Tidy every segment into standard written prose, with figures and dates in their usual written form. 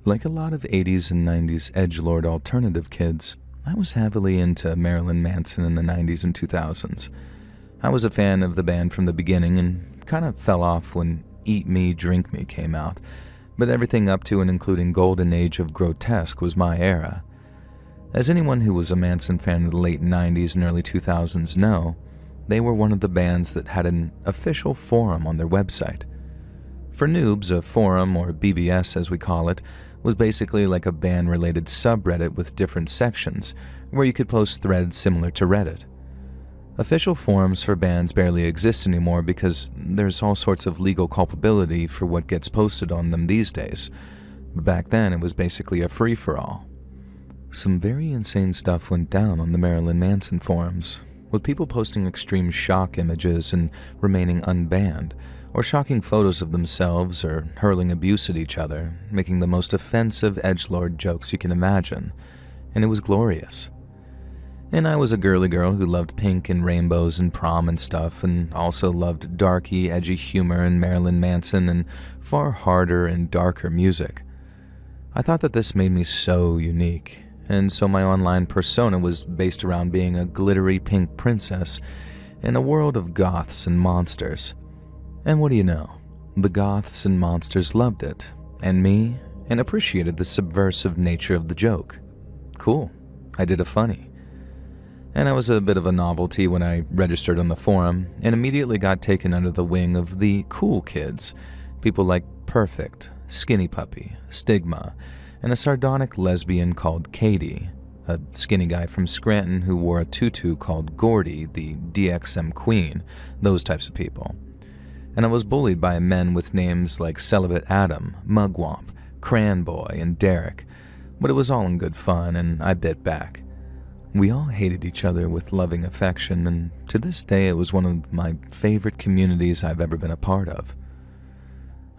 Like a lot of 80s and 90s edgelord alternative kids, I was heavily into Marilyn Manson in the 90s and 2000s. I was a fan of the band from the beginning and kind of fell off when Eat Me, Drink Me came out, but everything up to and including Golden Age of Grotesque was my era. As anyone who was a Manson fan of the late 90s and early 2000s know, they were one of the bands that had an official forum on their website. For noobs, a forum, or BBS as we call it, was basically like a band-related subreddit with different sections, where you could post threads similar to Reddit. Official forums for bands barely exist anymore because there's all sorts of legal culpability for what gets posted on them these days. But back then, it was basically a free-for-all. Some very insane stuff went down on the Marilyn Manson forums, with people posting extreme shock images and remaining unbanned, or shocking photos of themselves or hurling abuse at each other, making the most offensive edgelord jokes you can imagine, and it was glorious. And I was a girly girl who loved pink and rainbows and prom and stuff, and also loved darky, edgy humor and Marilyn Manson and far harder and darker music. I thought that this made me so unique, and so my online persona was based around being a glittery pink princess in a world of goths and monsters. And what do you know? The goths and monsters loved it, and me, and appreciated the subversive nature of the joke. Cool, I did a funny. And I was a bit of a novelty when I registered on the forum, and immediately got taken under the wing of the cool kids, people like Perfect, Skinny Puppy, Stigma, and a sardonic lesbian called Katie, a skinny guy from Scranton who wore a tutu called Gordy, the DXM Queen, those types of people. And I was bullied by men with names like Celibate Adam, Mugwump, Cranboy, and Derek, but it was all in good fun, and I bit back. We all hated each other with loving affection, and to this day it was one of my favorite communities I've ever been a part of.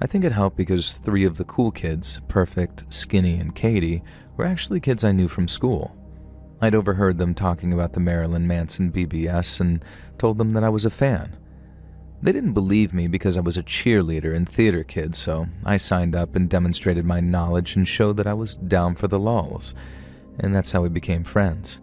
I think it helped because 3 of the cool kids, Perfect, Skinny, and Katie, were actually kids I knew from school. I'd overheard them talking about the Marilyn Manson BBS and told them that I was a fan. They didn't believe me because I was a cheerleader and theater kid, so I signed up and demonstrated my knowledge and showed that I was down for the lulz, and that's how we became friends.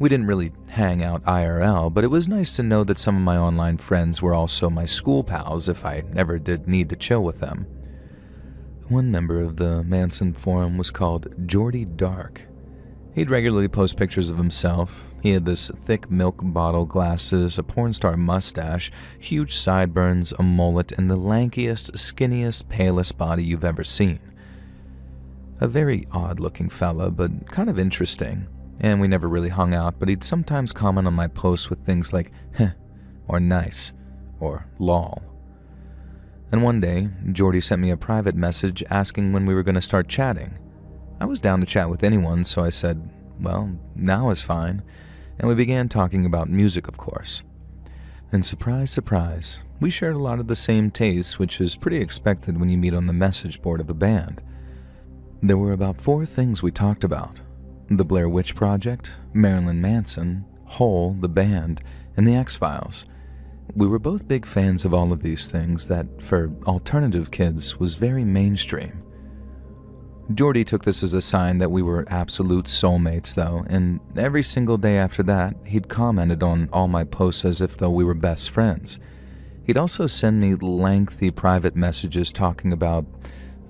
We didn't really hang out IRL, but it was nice to know that some of my online friends were also my school pals if I ever did need to chill with them. One member of the Manson forum was called Jordy Dark. He'd regularly post pictures of himself. He had this thick milk bottle glasses, a porn star mustache, huge sideburns, a mullet, and the lankiest, skinniest, palest body you've ever seen. A very odd-looking fella, but kind of interesting. And we never really hung out, but he'd sometimes comment on my posts with things like, heh, or nice, or lol. And one day, Jordy sent me a private message asking when we were going to start chatting. I was down to chat with anyone, so I said, well, now is fine, and we began talking about music, of course. And surprise, surprise, we shared a lot of the same tastes, which is pretty expected when you meet on the message board of a band. There were about 4 things we talked about: the Blair Witch Project, Marilyn Manson, Hole, the band, and the X-Files. We were both big fans of all of these things that, for alternative kids, was very mainstream. Jordy took this as a sign that we were absolute soulmates, though, and every single day after that, he'd commented on all my posts as if though we were best friends. He'd also send me lengthy private messages talking about,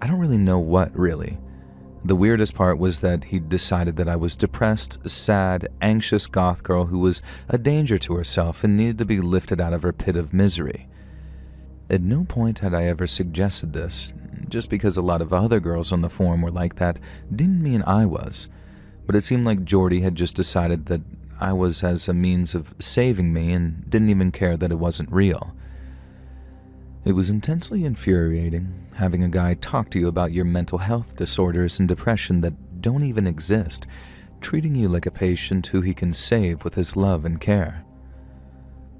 I don't really know what, really. The weirdest part was that he'd decided that I was depressed, sad, anxious goth girl who was a danger to herself and needed to be lifted out of her pit of misery. At no point had I ever suggested this. Just because a lot of other girls on the forum were like that didn't mean I was, but it seemed like Jordy had just decided that I was as a means of saving me and didn't even care that it wasn't real. It was intensely infuriating having a guy talk to you about your mental health disorders and depression that don't even exist, treating you like a patient who he can save with his love and care.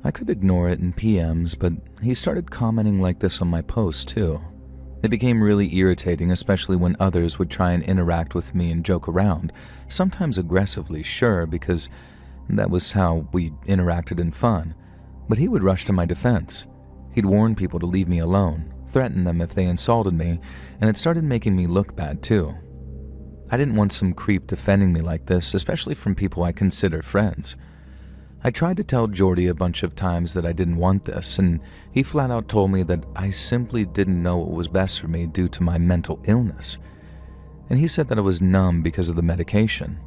I could ignore it in PMs, but he started commenting like this on my posts too. It became really irritating, especially when others would try and interact with me and joke around, sometimes aggressively, sure, because that was how we interacted in fun, but he would rush to my defense. He'd warn people to leave me alone, threaten them if they insulted me, and it started making me look bad too. I didn't want some creep defending me like this, especially from people I consider friends. I tried to tell Jordy a bunch of times that I didn't want this, and he flat out told me that I simply didn't know what was best for me due to my mental illness. And he said that I was numb because of the medication.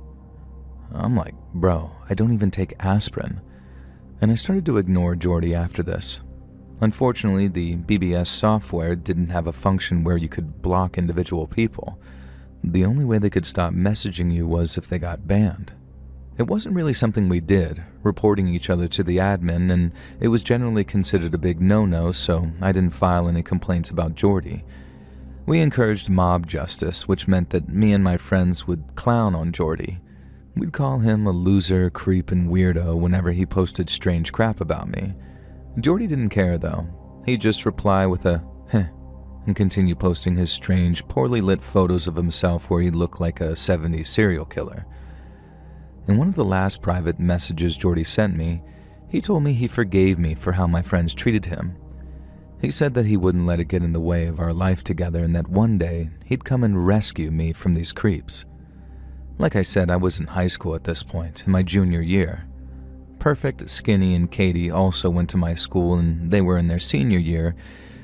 I'm like, bro, I don't even take aspirin. And I started to ignore Jordy after this. Unfortunately, the BBS software didn't have a function where you could block individual people. The only way they could stop messaging you was if they got banned. It wasn't really something we did, reporting each other to the admin, and it was generally considered a big no-no, so I didn't file any complaints about Jordy. We encouraged mob justice, which meant that me and my friends would clown on Jordy. We'd call him a loser, creep, and weirdo whenever he posted strange crap about me. Jordy didn't care, though. He'd just reply with a heh and continue posting his strange, poorly lit photos of himself where he looked like a 70s serial killer. In one of the last private messages Jordy sent me, he told me he forgave me for how my friends treated him. He said that he wouldn't let it get in the way of our life together and that one day he'd come and rescue me from these creeps. Like I said, I was in high school at this point, in my junior year. Perfect, Skinny, and Katie also went to my school and they were in their senior year,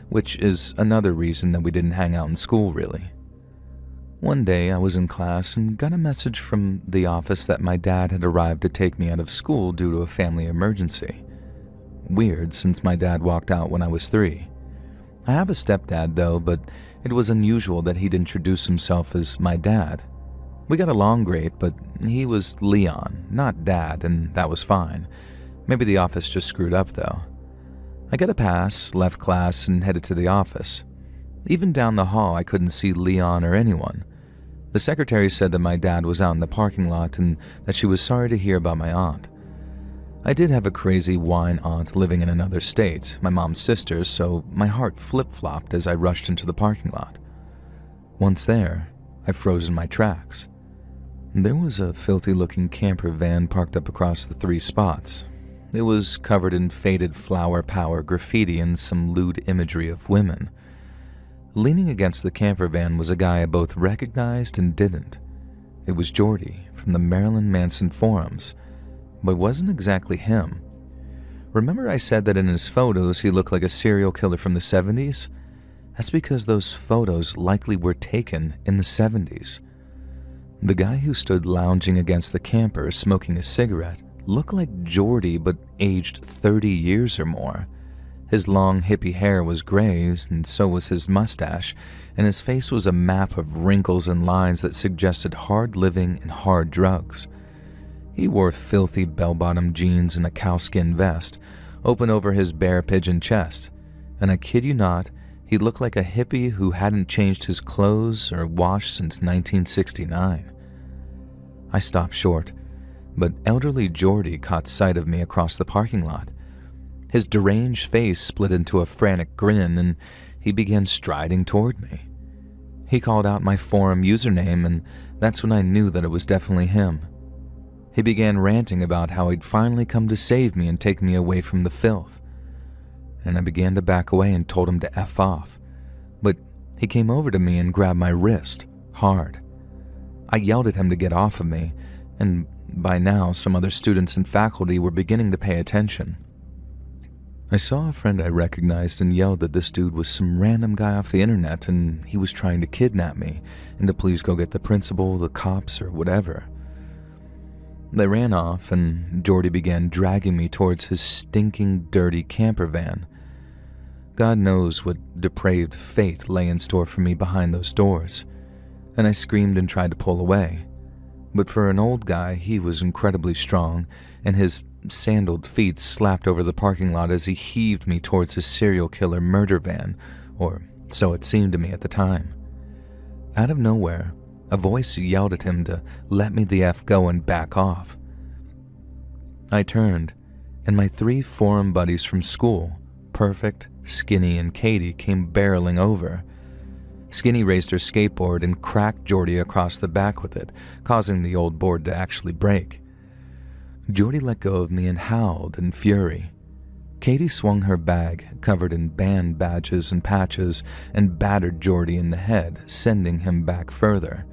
which is another reason that we didn't hang out in school really. One day I was in class and got a message from the office that my dad had arrived to take me out of school due to a family emergency. Weird, since my dad walked out when I was 3. I have a stepdad though, but it was unusual that he'd introduce himself as my dad. We got along great, but he was Leon, not Dad, and that was fine. Maybe the office just screwed up though. I got a pass, left class, and headed to the office. Even down the hall, I couldn't see Leon or anyone. The secretary said that my dad was out in the parking lot and that she was sorry to hear about my aunt. I did have a crazy wine aunt living in another state, my mom's sister, so my heart flip-flopped as I rushed into the parking lot. Once there, I froze in my tracks. There was a filthy-looking camper van parked up across the 3 spots. It was covered in faded flower power graffiti and some lewd imagery of women. Leaning against the camper van was a guy I both recognized and didn't. It was Jordy from the Marilyn Manson forums, but it wasn't exactly him. Remember I said that in his photos he looked like a serial killer from the 70s? That's because those photos likely were taken in the 70s. The guy who stood lounging against the camper smoking a cigarette looked like Jordy but aged 30 years or more. His long hippie hair was gray, and so was his mustache, and his face was a map of wrinkles and lines that suggested hard living and hard drugs. He wore filthy bell-bottom jeans and a cowskin vest, open over his bare pigeon chest, and I kid you not, he looked like a hippie who hadn't changed his clothes or washed since 1969. I stopped short, but elderly Jordy caught sight of me across the parking lot. His deranged face split into a frantic grin, and he began striding toward me. He called out my forum username, and that's when I knew that it was definitely him. He began ranting about how he'd finally come to save me and take me away from the filth. And I began to back away and told him to F off. But he came over to me and grabbed my wrist, hard. I yelled at him to get off of me, and by now some other students and faculty were beginning to pay attention. I saw a friend I recognized and yelled that this dude was some random guy off the internet and he was trying to kidnap me and to please go get the principal, the cops, or whatever. They ran off and Jordy began dragging me towards his stinking, dirty camper van. God knows what depraved fate lay in store for me behind those doors, and I screamed and tried to pull away. But for an old guy, he was incredibly strong, and his sandaled feet slapped over the parking lot as he heaved me towards his serial killer murder van, or so it seemed to me at the time. Out of nowhere, a voice yelled at him to let me the F go and back off. I turned, and my 3 forum buddies from school, Perfect, Skinny, and Katie, came barreling over. Skinny raised her skateboard and cracked Jordy across the back with it, causing the old board to actually break. Jordy let go of me and howled in fury. Katie swung her bag, covered in band badges and patches, and battered Jordy in the head, sending him back further.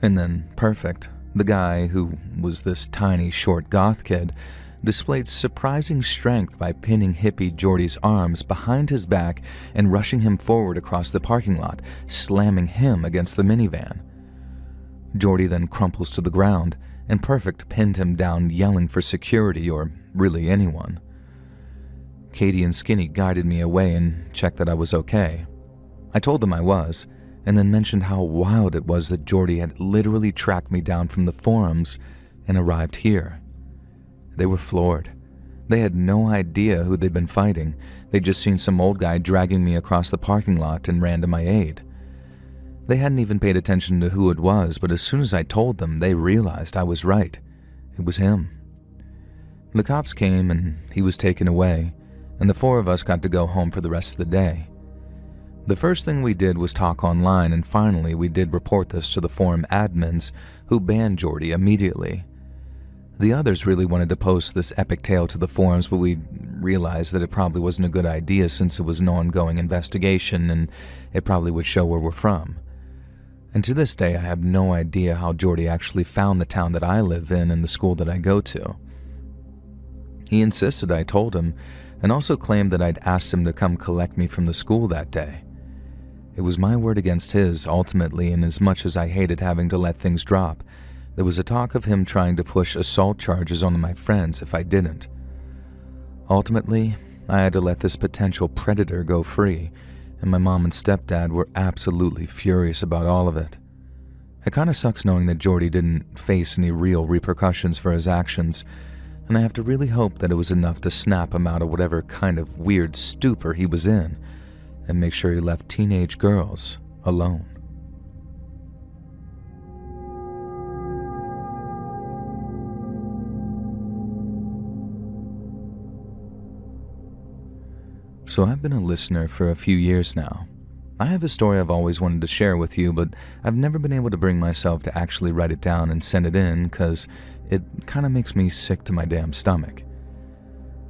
And then, Perfect, the guy who was this tiny, short goth kid, displayed surprising strength by pinning hippie Jordy's arms behind his back and rushing him forward across the parking lot, slamming him against the minivan. Jordy then crumples to the ground, and Perfect pinned him down, yelling for security or really anyone. Katie and Skinny guided me away and checked that I was okay. I told them I was, and then mentioned how wild it was that Jordy had literally tracked me down from the forums and arrived here. They were floored. They had no idea who they'd been fighting. They'd just seen some old guy dragging me across the parking lot and ran to my aid. They hadn't even paid attention to who it was, but as soon as I told them, they realized I was right. It was him. The cops came and he was taken away, and the four of us got to go home for the rest of the day. The first thing we did was talk online, and finally we did report this to the forum admins, who banned Jordy immediately. The others really wanted to post this epic tale to the forums, but we realized that it probably wasn't a good idea since it was an ongoing investigation and it probably would show where we're from. And to this day, I have no idea how Jordy actually found the town that I live in and the school that I go to. He insisted I told him, and also claimed that I'd asked him to come collect me from the school that day. It was my word against his, ultimately, and as much as I hated having to let things drop, there was a talk of him trying to push assault charges on my friends if I didn't. Ultimately, I had to let this potential predator go free, and my mom and stepdad were absolutely furious about all of it. It kinda sucks knowing that Jordy didn't face any real repercussions for his actions, and I have to really hope that it was enough to snap him out of whatever kind of weird stupor he was in, and make sure he left teenage girls alone. So I've been a listener for a few years now. I have a story I've always wanted to share with you, but I've never been able to bring myself to actually write it down and send it in because it kind of makes me sick to my damn stomach.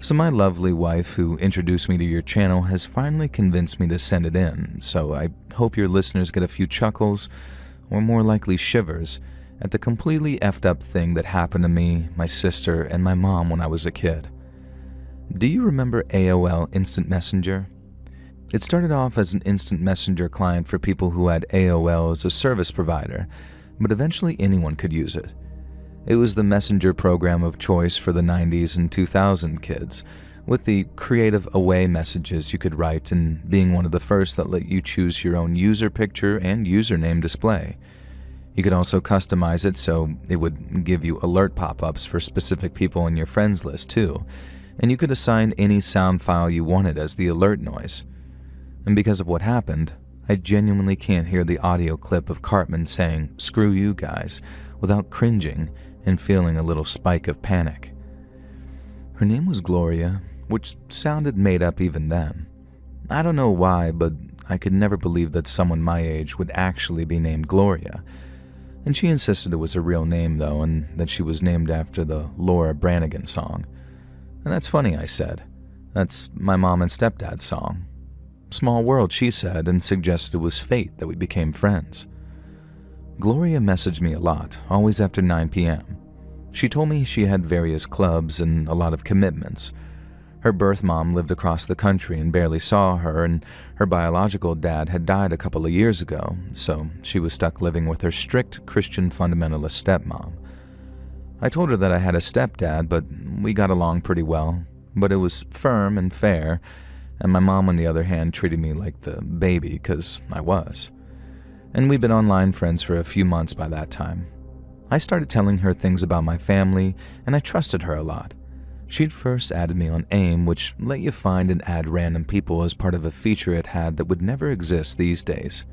So my lovely wife, who introduced me to your channel, has finally convinced me to send it in, so I hope your listeners get a few chuckles, or more likely shivers, at the completely effed up thing that happened to me, my sister, and my mom when I was a kid. Do you remember AOL Instant Messenger? It started off as an instant messenger client for people who had AOL as a service provider, but eventually anyone could use it. It was the messenger program of choice for the 90s and 2000 kids, with the creative away messages you could write and being one of the first that let you choose your own user picture and username display. You could also customize it so it would give you alert pop-ups for specific people in your friends list too, and you could assign any sound file you wanted as the alert noise. And because of what happened, I genuinely can't hear the audio clip of Cartman saying, "Screw you guys," without cringing and feeling a little spike of panic. Her name was Gloria, which sounded made up even then. I don't know why, but I could never believe that someone my age would actually be named Gloria. And she insisted it was a real name, though, and that she was named after the Laura Branigan song. And that's funny, I said. That's my mom and stepdad's song. Small world, she said, and suggested it was fate that we became friends. Gloria messaged me a lot, always after 9 p.m. She told me she had various clubs and a lot of commitments. Her birth mom lived across the country and barely saw her, and her biological dad had died a couple of years ago, so she was stuck living with her strict Christian fundamentalist stepmom. I told her that I had a stepdad, but we got along pretty well, but it was firm and fair, and my mom, on the other hand, treated me like the baby, because I was. And we'd been online friends for a few months by that time. I started telling her things about my family, and I trusted her a lot. She'd first added me on AIM, which let you find and add random people as part of a feature it had that would never exist these days.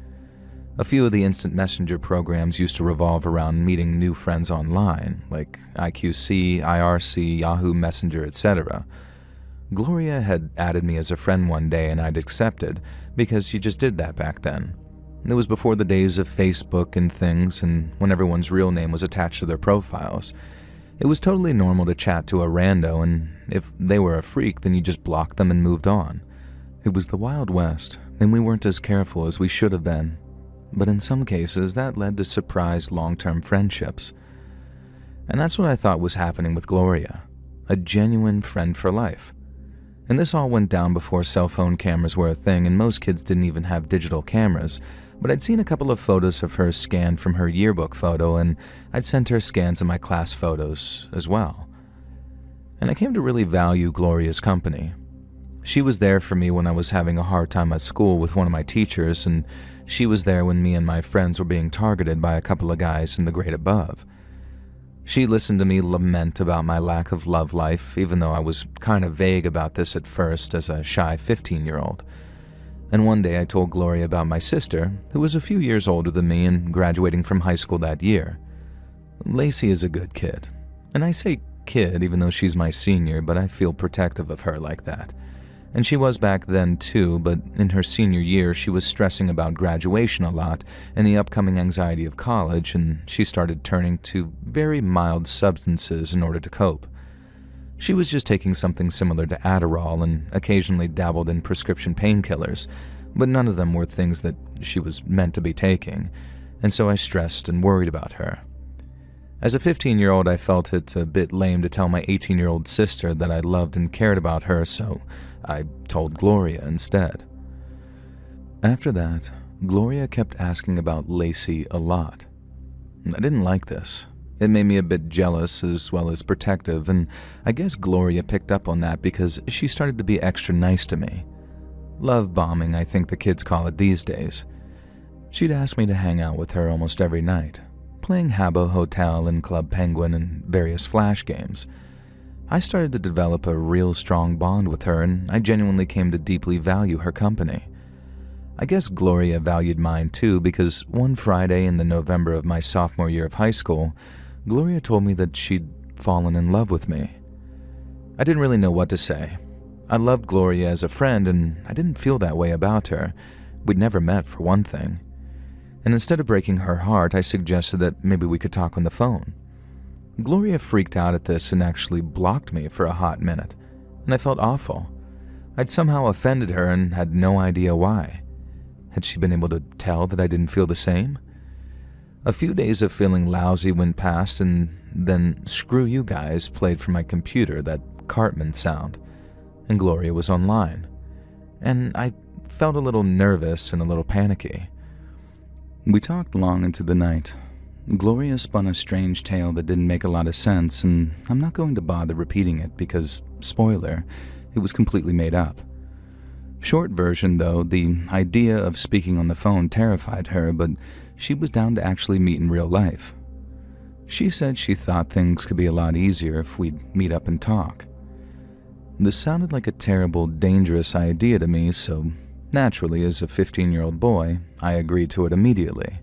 A few of the instant messenger programs used to revolve around meeting new friends online, like IQC, IRC, Yahoo Messenger, etc. Gloria had added me as a friend one day and I'd accepted, because she just did that back then. It was before the days of Facebook and things, and when everyone's real name was attached to their profiles. It was totally normal to chat to a rando, and if they were a freak, then you just blocked them and moved on. It was the Wild West, and we weren't as careful as we should have been. But in some cases, that led to surprise long-term friendships. And that's what I thought was happening with Gloria, a genuine friend for life. And this all went down before cell phone cameras were a thing, and most kids didn't even have digital cameras, but I'd seen a couple of photos of her scanned from her yearbook photo, and I'd sent her scans of my class photos as well. And I came to really value Gloria's company. She was there for me when I was having a hard time at school with one of my teachers, and she was there when me and my friends were being targeted by a couple of guys in the grade above. She listened to me lament about my lack of love life, even though I was kind of vague about this at first as a shy 15-year-old. And one day I told Gloria about my sister, who was a few years older than me and graduating from high school that year. Lacey is a good kid. And I say kid even though she's my senior, but I feel protective of her like that. And she was back then too, but in her senior year she was stressing about graduation a lot and the upcoming anxiety of college, and she started turning to very mild substances in order to cope. She was just taking something similar to Adderall and occasionally dabbled in prescription painkillers, but none of them were things that she was meant to be taking, and so I stressed and worried about her. As a 15-year-old, I felt it a bit lame to tell my 18-year-old sister that I loved and cared about her, so I told Gloria instead. After that, Gloria kept asking about Lacey a lot. I didn't like this. It made me a bit jealous as well as protective, and I guess Gloria picked up on that because she started to be extra nice to me. Love bombing, I think the kids call it these days. She'd ask me to hang out with her almost every night, playing Habbo Hotel and Club Penguin and various flash games. I started to develop a real strong bond with her, and I genuinely came to deeply value her company. I guess Gloria valued mine too, because one Friday in the November of my sophomore year of high school, Gloria told me that she'd fallen in love with me. I didn't really know what to say. I loved Gloria as a friend, and I didn't feel that way about her. We'd never met, for one thing. And instead of breaking her heart, I suggested that maybe we could talk on the phone. Gloria freaked out at this and actually blocked me for a hot minute, and I felt awful. I'd somehow offended her and had no idea why. Had she been able to tell that I didn't feel the same? A few days of feeling lousy went past, and then Screw You Guys played from my computer, that Cartman sound, and Gloria was online. And I felt a little nervous and a little panicky. We talked long into the night. Gloria spun a strange tale that didn't make a lot of sense, and I'm not going to bother repeating it because, spoiler, it was completely made up. Short version though, the idea of speaking on the phone terrified her, but she was down to actually meet in real life. She said she thought things could be a lot easier if we'd meet up and talk. This sounded like a terrible, dangerous idea to me, so naturally, as a 15-year-old boy, I agreed to it immediately.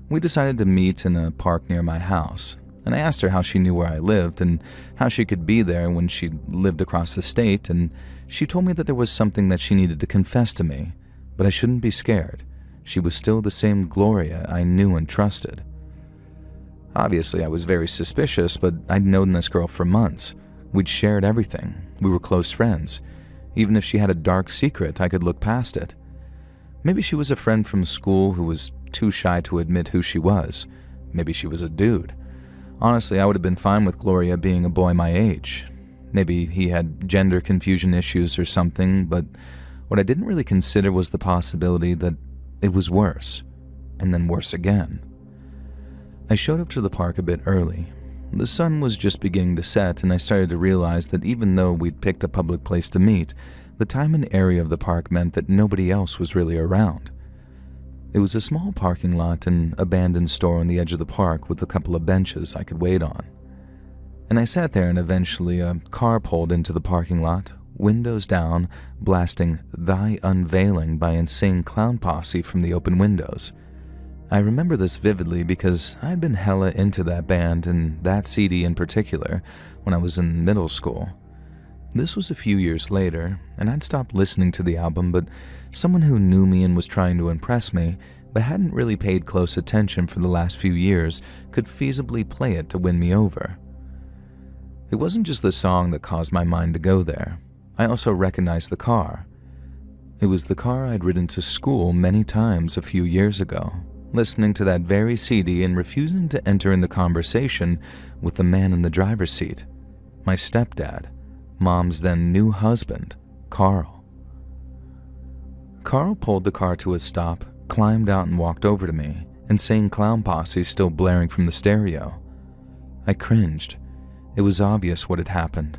We decided to meet in a park near my house, and I asked her how she knew where I lived and how she could be there when she lived across the state, and she told me that there was something that she needed to confess to me, but I shouldn't be scared. She was still the same Gloria I knew and trusted. Obviously, I was very suspicious, but I'd known this girl for months. We'd shared everything. We were close friends. Even if she had a dark secret, I could look past it. Maybe she was a friend from school who was too shy to admit who she was. Maybe she was a dude. Honestly, I would have been fine with Gloria being a boy my age. Maybe he had gender confusion issues or something, but what I didn't really consider was the possibility that it was worse, and then worse again. I showed up to the park a bit early. The sun was just beginning to set, and I started to realize that even though we'd picked a public place to meet, the time and area of the park meant that nobody else was really around. It was a small parking lot and abandoned store on the edge of the park with a couple of benches I could wait on. And I sat there, and eventually a car pulled into the parking lot, windows down, blasting "Thy Unveiling" by Insane Clown Posse from the open windows. I remember this vividly because I'd been hella into that band and that CD in particular when I was in middle school. This was a few years later, and I'd stopped listening to the album, but someone who knew me and was trying to impress me, but hadn't really paid close attention for the last few years, could feasibly play it to win me over. It wasn't just the song that caused my mind to go there. I also recognized the car. It was the car I'd ridden to school many times a few years ago, listening to that very CD and refusing to enter into conversation with the man in the driver's seat, my stepdad, Mom's then new husband, Carl. Carl pulled the car to a stop, climbed out and walked over to me, Insane Clown Posse still blaring from the stereo. I cringed. It was obvious what had happened.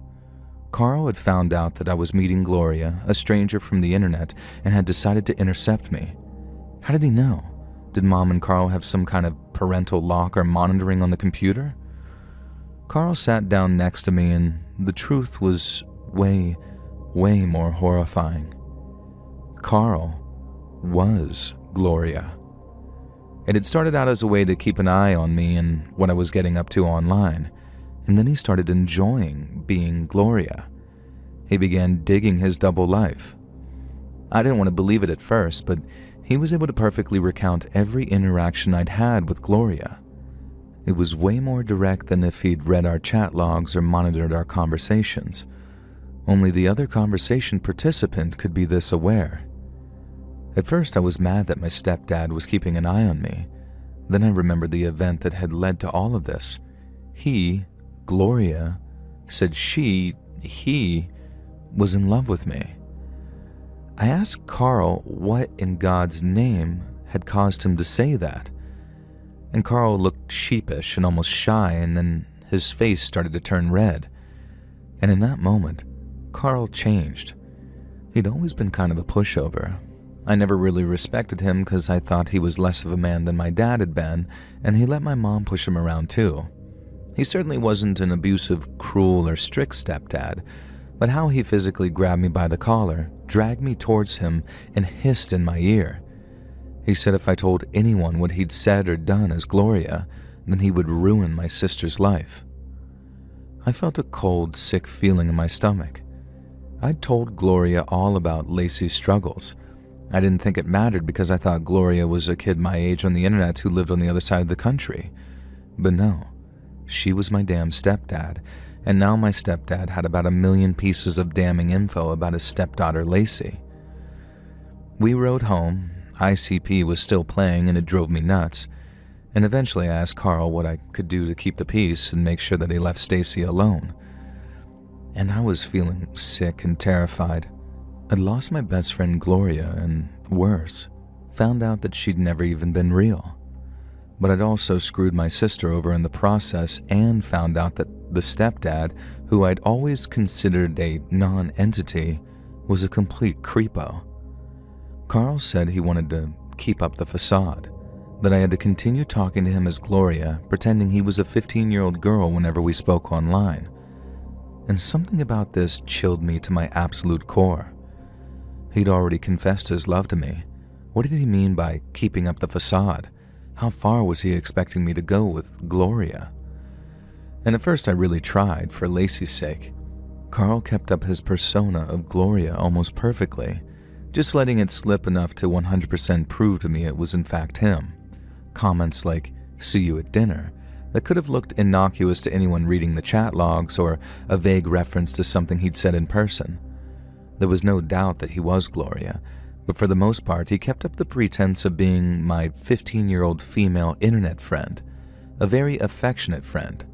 Carl had found out that I was meeting Gloria, a stranger from the internet, and had decided to intercept me. How did he know? Did Mom and Carl have some kind of parental lock or monitoring on the computer? Carl sat down next to me, and the truth was way more horrifying. Carl was Gloria. It had started out as a way to keep an eye on me and what I was getting up to online, and then he started enjoying being Gloria. He began digging his double life. I didn't want to believe it at first, but he was able to perfectly recount every interaction I'd had with Gloria. It was way more direct than if he'd read our chat logs or monitored our conversations. Only the other conversation participant could be this aware. At first, I was mad that my stepdad was keeping an eye on me. Then I remembered the event that had led to all of this. He, Gloria, said he was in love with me. I asked Carl what in God's name had caused him to say that. And Carl looked sheepish and almost shy, and then his face started to turn red. And in that moment, Carl changed. He'd always been kind of a pushover. I never really respected him because I thought he was less of a man than my dad had been, and he let my mom push him around too. He certainly wasn't an abusive, cruel, or strict stepdad, but how he physically grabbed me by the collar, dragged me towards him, and hissed in my ear. He said if I told anyone what he'd said or done as Gloria, then he would ruin my sister's life. I felt a cold, sick feeling in my stomach. I'd told Gloria all about Lacey's struggles. I didn't think it mattered because I thought Gloria was a kid my age on the internet who lived on the other side of the country. But no, she was my damn stepdad, and now my stepdad had about 1 million pieces of damning info about his stepdaughter Lacey. We rode home. ICP was still playing and it drove me nuts, and eventually I asked Carl what I could do to keep the peace and make sure that he left Stacy alone. And I was feeling sick and terrified. I'd lost my best friend Gloria and, worse, found out that she'd never even been real. But I'd also screwed my sister over in the process and found out that the stepdad, who I'd always considered a non-entity, was a complete creepo. Carl said he wanted to keep up the facade, that I had to continue talking to him as Gloria, pretending he was a 15-year-old girl whenever we spoke online. And something about this chilled me to my absolute core. He'd already confessed his love to me. What did he mean by keeping up the facade? How far was he expecting me to go with Gloria? And at first I really tried, for Lacey's sake. Carl kept up his persona of Gloria almost perfectly, just letting it slip enough to 100% prove to me it was in fact him. Comments like, "see you at dinner," that could have looked innocuous to anyone reading the chat logs, or a vague reference to something he'd said in person. There was no doubt that he was Gloria, but for the most part he kept up the pretense of being my 15-year-old female internet friend, a very affectionate friend.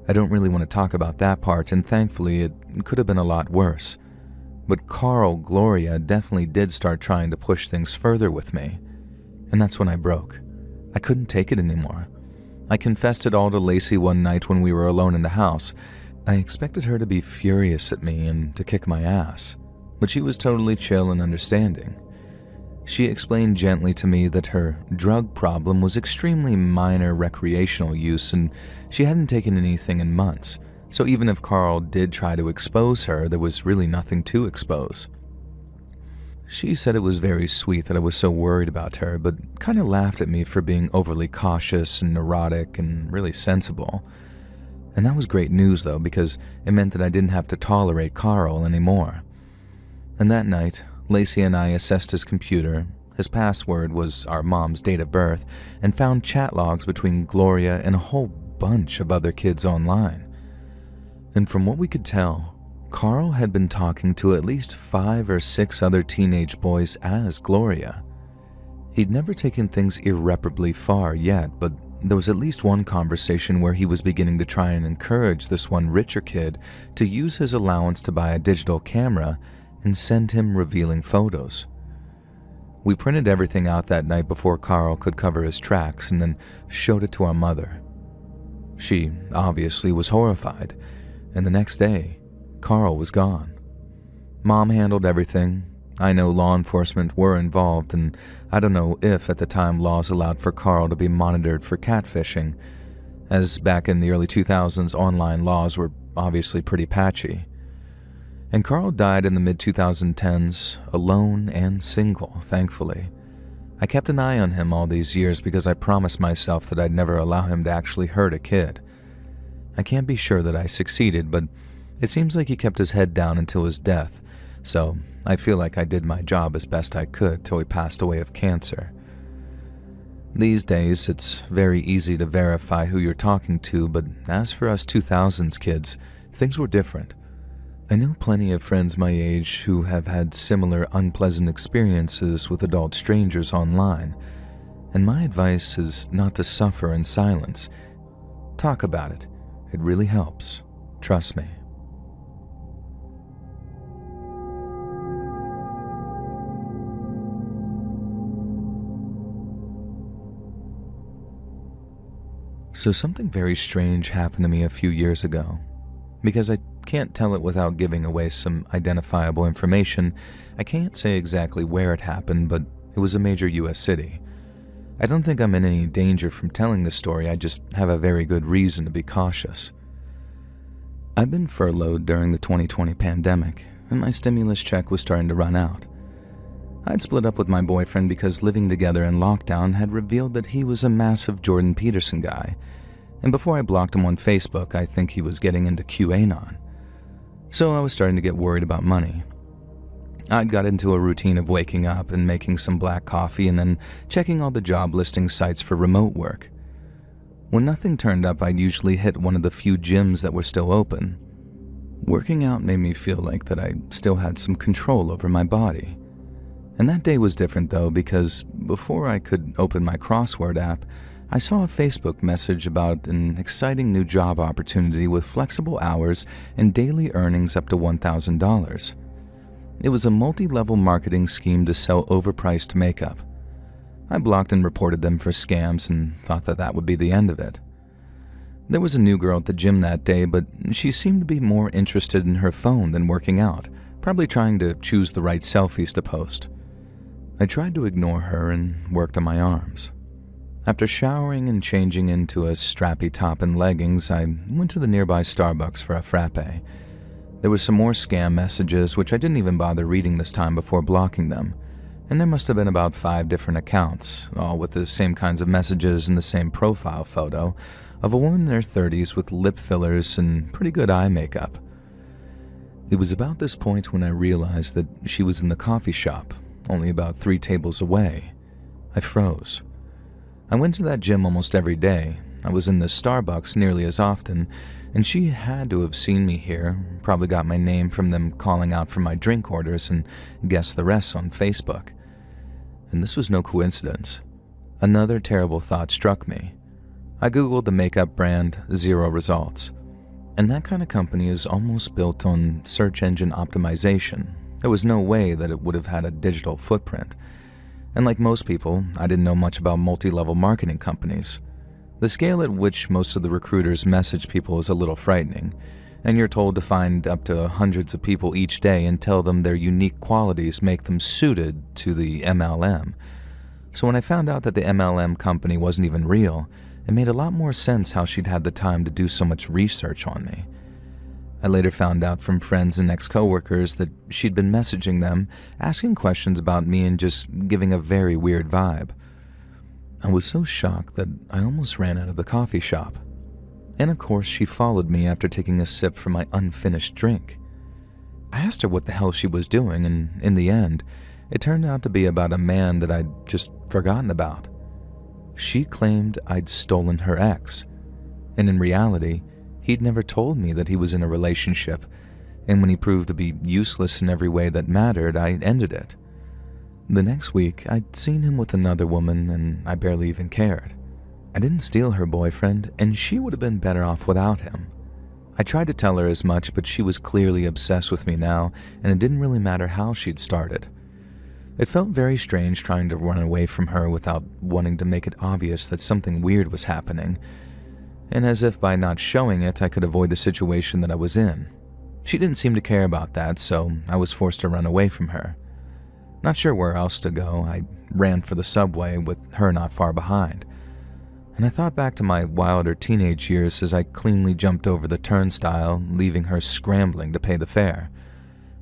I don't really want to talk about that part, and thankfully it could have been a lot worse. But Carl Gloria definitely did start trying to push things further with me, and that's when I broke. I couldn't take it anymore. I confessed it all to Lacey one night when we were alone in the house. I expected her to be furious at me and to kick my ass, but she was totally chill and understanding. She explained gently to me that her drug problem was extremely minor recreational use and she hadn't taken anything in months, so even if Carl did try to expose her, there was really nothing to expose. She said it was very sweet that I was so worried about her, but kind of laughed at me for being overly cautious and neurotic and really sensible. And that was great news though, because it meant that I didn't have to tolerate Carl anymore. And that night, Lacey and I assessed his computer. His password was our mom's date of birth, and found chat logs between Gloria and a whole bunch of other kids online. And from what we could tell, Carl had been talking to at least 5 or 6 other teenage boys as Gloria. He'd never taken things irreparably far yet, but there was at least one conversation where he was beginning to try and encourage this one richer kid to use his allowance to buy a digital camera and send him revealing photos. We printed everything out that night before Carl could cover his tracks and then showed it to our mother. She obviously was horrified, and the next day, Carl was gone. Mom handled everything. I know law enforcement were involved, and I don't know if at the time laws allowed for Carl to be monitored for catfishing, as back in the early 2000s online laws were obviously pretty patchy. And Carl died in the mid-2010s, alone and single, thankfully. I kept an eye on him all these years because I promised myself that I'd never allow him to actually hurt a kid. I can't be sure that I succeeded, but it seems like he kept his head down until his death, so I feel like I did my job as best I could till he passed away of cancer. These days, it's very easy to verify who you're talking to, but as for us 2000s kids, things were different. I know plenty of friends my age who have had similar unpleasant experiences with adult strangers online, and my advice is not to suffer in silence. Talk about it. It really helps. Trust me. So something very strange happened to me a few years ago. Because I can't tell it without giving away some identifiable information, I can't say exactly where it happened, but it was a major US city. I don't think I'm in any danger from telling this story, I just have a very good reason to be cautious. I've been furloughed during the 2020 pandemic, and my stimulus check was starting to run out. I'd split up with my boyfriend because living together in lockdown had revealed that he was a massive Jordan Peterson guy, and before I blocked him on Facebook, I think he was getting into QAnon. So I was starting to get worried about money. I'd got into a routine of waking up and making some black coffee and then checking all the job listing sites for remote work. When nothing turned up, I'd usually hit one of the few gyms that were still open. Working out made me feel like that I still had some control over my body. And that day was different though, because before I could open my crossword app, I saw a Facebook message about an exciting new job opportunity with flexible hours and daily earnings up to $1,000. It was a multi-level marketing scheme to sell overpriced makeup. I blocked and reported them for scams and thought that that would be the end of it. There was a new girl at the gym that day, but she seemed to be more interested in her phone than working out, probably trying to choose the right selfies to post. I tried to ignore her and worked on my arms. After showering and changing into a strappy top and leggings, I went to the nearby Starbucks for a frappe. There were some more scam messages, which I didn't even bother reading this time before blocking them, and there must have been about 5 different accounts, all with the same kinds of messages and the same profile photo of a woman in her 30s with lip fillers and pretty good eye makeup. It was about this point when I realized that she was in the coffee shop, only about 3 tables away. I froze. I went to that gym almost every day. I was in the Starbucks nearly as often, and she had to have seen me here, probably got my name from them calling out for my drink orders and guessed the rest on Facebook. And this was no coincidence. Another terrible thought struck me. I googled the makeup brand, 0 results. And that kind of company is almost built on search engine optimization. There was no way that it would have had a digital footprint. And like most people, I didn't know much about multi-level marketing companies. The scale at which most of the recruiters message people is a little frightening, and you're told to find up to hundreds of people each day and tell them their unique qualities make them suited to the MLM. So when I found out that the MLM company wasn't even real, it made a lot more sense how she'd had the time to do so much research on me. I later found out from friends and ex-coworkers that she'd been messaging them, asking questions about me and just giving a very weird vibe. I was so shocked that I almost ran out of the coffee shop. And of course, she followed me after taking a sip from my unfinished drink. I asked her what the hell she was doing, and in the end, it turned out to be about a man that I'd just forgotten about. She claimed I'd stolen her ex, and in reality, He'd never told me that he was in a relationship, and when he proved to be useless in every way that mattered, I ended it. The next week, I'd seen him with another woman, and I barely even cared. I didn't steal her boyfriend, and she would have been better off without him. I tried to tell her as much, but she was clearly obsessed with me now, and it didn't really matter how she'd started. It felt very strange trying to run away from her without wanting to make it obvious that something weird was happening, and as if by not showing it, I could avoid the situation that I was in. She didn't seem to care about that, so I was forced to run away from her. Not sure where else to go, I ran for the subway with her not far behind. And I thought back to my wilder teenage years as I cleanly jumped over the turnstile, leaving her scrambling to pay the fare.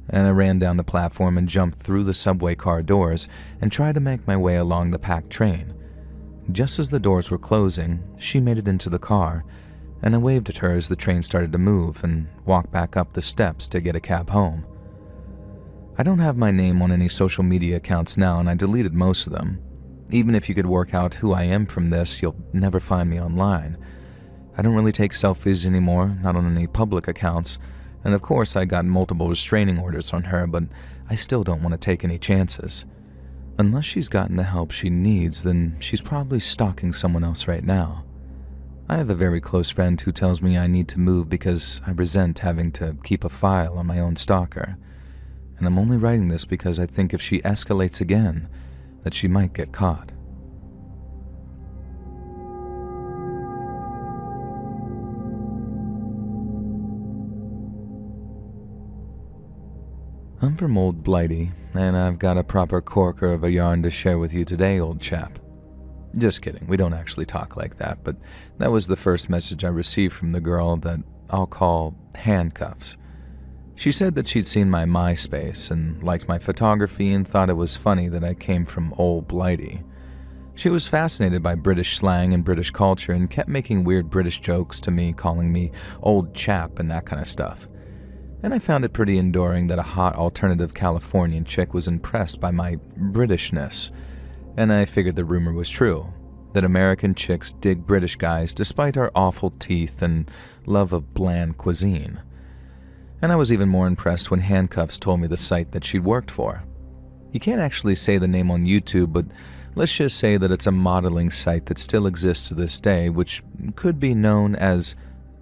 And I ran down the platform and jumped through the subway car doors and tried to make my way along the packed train. Just as the doors were closing, she made it into the car, and I waved at her as the train started to move and walked back up the steps to get a cab home. I don't have my name on any social media accounts now, and I deleted most of them. Even if you could work out who I am from this, you'll never find me online. I don't really take selfies anymore, not on any public accounts, and of course I got multiple restraining orders on her, but I still don't want to take any chances. Unless she's gotten the help she needs, then she's probably stalking someone else right now. I have a very close friend who tells me I need to move because I resent having to keep a file on my own stalker. And I'm only writing this because I think if she escalates again, that she might get caught. I'm from Old Blighty, and I've got a proper corker of a yarn to share with you today, old chap. Just kidding, we don't actually talk like that, but that was the first message I received from the girl that I'll call Handcuffs. She said that she'd seen my MySpace and liked my photography and thought it was funny that I came from Old Blighty. She was fascinated by British slang and British culture and kept making weird British jokes to me, calling me old chap and that kind of stuff. And I found it pretty enduring that a hot alternative Californian chick was impressed by my Britishness, and I figured the rumor was true, that American chicks dig British guys despite our awful teeth and love of bland cuisine. And I was even more impressed when Handcuffs told me the site that she'd worked for. You can't actually say the name on YouTube, but let's just say that it's a modeling site that still exists to this day, which could be known as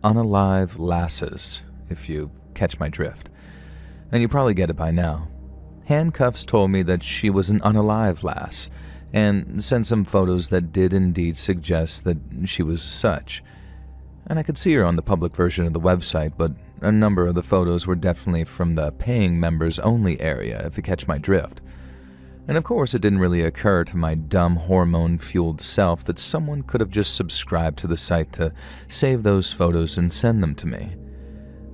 Unalive Lasses, if you catch my drift. And you probably get it by now. Handcuffs told me that she was an unalive lass, and sent some photos that did indeed suggest that she was such. And I could see her on the public version of the website, but a number of the photos were definitely from the paying members only area, if you catch my drift. And of course, it didn't really occur to my dumb hormone-fueled self that someone could have just subscribed to the site to save those photos and send them to me.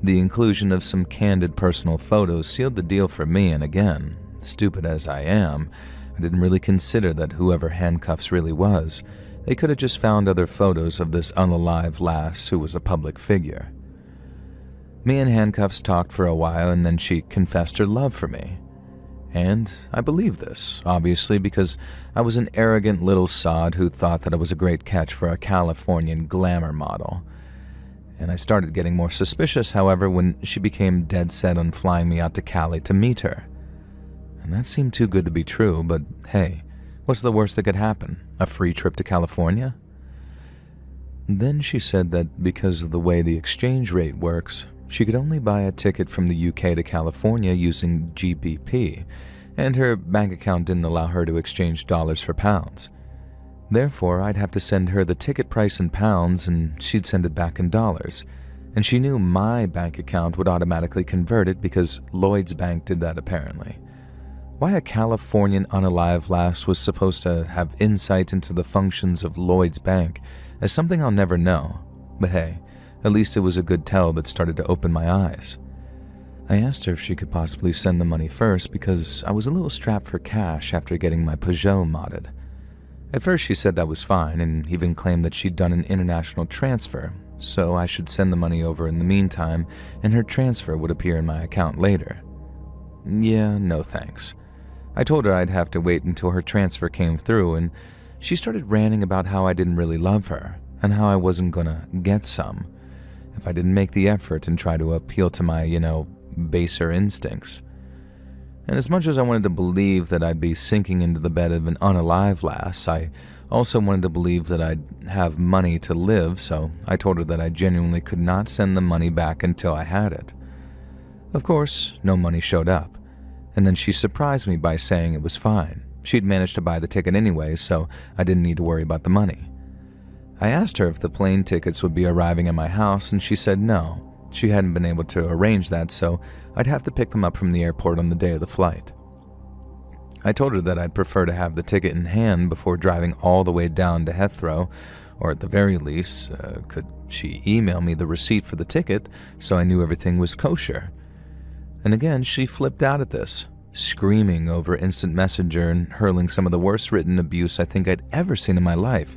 The inclusion of some candid personal photos sealed the deal for me, and again, stupid as I am, I didn't really consider that whoever Handcuffs really was, they could have just found other photos of this unalive lass who was a public figure. Me and Handcuffs talked for a while, and then she confessed her love for me. And I believed this, obviously, because I was an arrogant little sod who thought that I was a great catch for a Californian glamour model. And I started getting more suspicious, however, when she became dead set on flying me out to Cali to meet her. And that seemed too good to be true, but hey, what's the worst that could happen? A free trip to California? Then she said that because of the way the exchange rate works, she could only buy a ticket from the UK to California using GBP, and her bank account didn't allow her to exchange dollars for pounds. Therefore, I'd have to send her the ticket price in pounds, and she'd send it back in dollars. And she knew my bank account would automatically convert it because Lloyd's Bank did that apparently. Why a Californian unalive lass was supposed to have insight into the functions of Lloyd's Bank is something I'll never know, but hey, at least it was a good tell that started to open my eyes. I asked her if she could possibly send the money first because I was a little strapped for cash after getting my Peugeot modded. At first she said that was fine and even claimed that she'd done an international transfer, so I should send the money over in the meantime and her transfer would appear in my account later. Yeah, no thanks. I told her I'd have to wait until her transfer came through, and she started ranting about how I didn't really love her and how I wasn't gonna get some. if I didn't make the effort and try to appeal to my, baser instincts. And as much as I wanted to believe that I'd be sinking into the bed of an unalive lass, I also wanted to believe that I'd have money to live, so I told her that I genuinely could not send the money back until I had it. Of course, no money showed up, and then she surprised me by saying it was fine. She'd managed to buy the ticket anyway, so I didn't need to worry about the money. I asked her if the plane tickets would be arriving at my house, and she said no. She hadn't been able to arrange that, so I'd have to pick them up from the airport on the day of the flight. I told her that I'd prefer to have the ticket in hand before driving all the way down to Heathrow, or at the very least, could she email me the receipt for the ticket so I knew everything was kosher? And again, she flipped out at this, screaming over instant messenger and hurling some of the worst written abuse I think I'd ever seen in my life.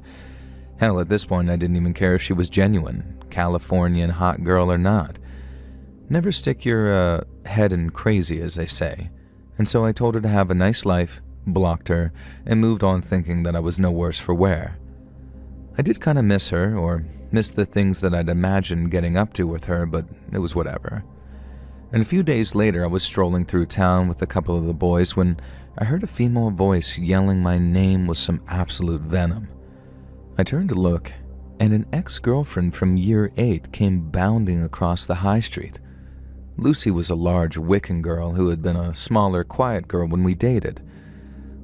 Hell, at this point I didn't even care if she was genuine, Californian hot girl or not. Never stick your head in crazy, as they say. And so I told her to have a nice life, blocked her, and moved on thinking that I was no worse for wear. I did kind of miss her, or miss the things that I'd imagined getting up to with her, but it was whatever. And a few days later, I was strolling through town with a couple of the boys when I heard a female voice yelling my name with some absolute venom. I turned to look, and an ex-girlfriend from year 8 came bounding across the high street. Lucy was a large Wiccan girl who had been a smaller, quiet girl when we dated.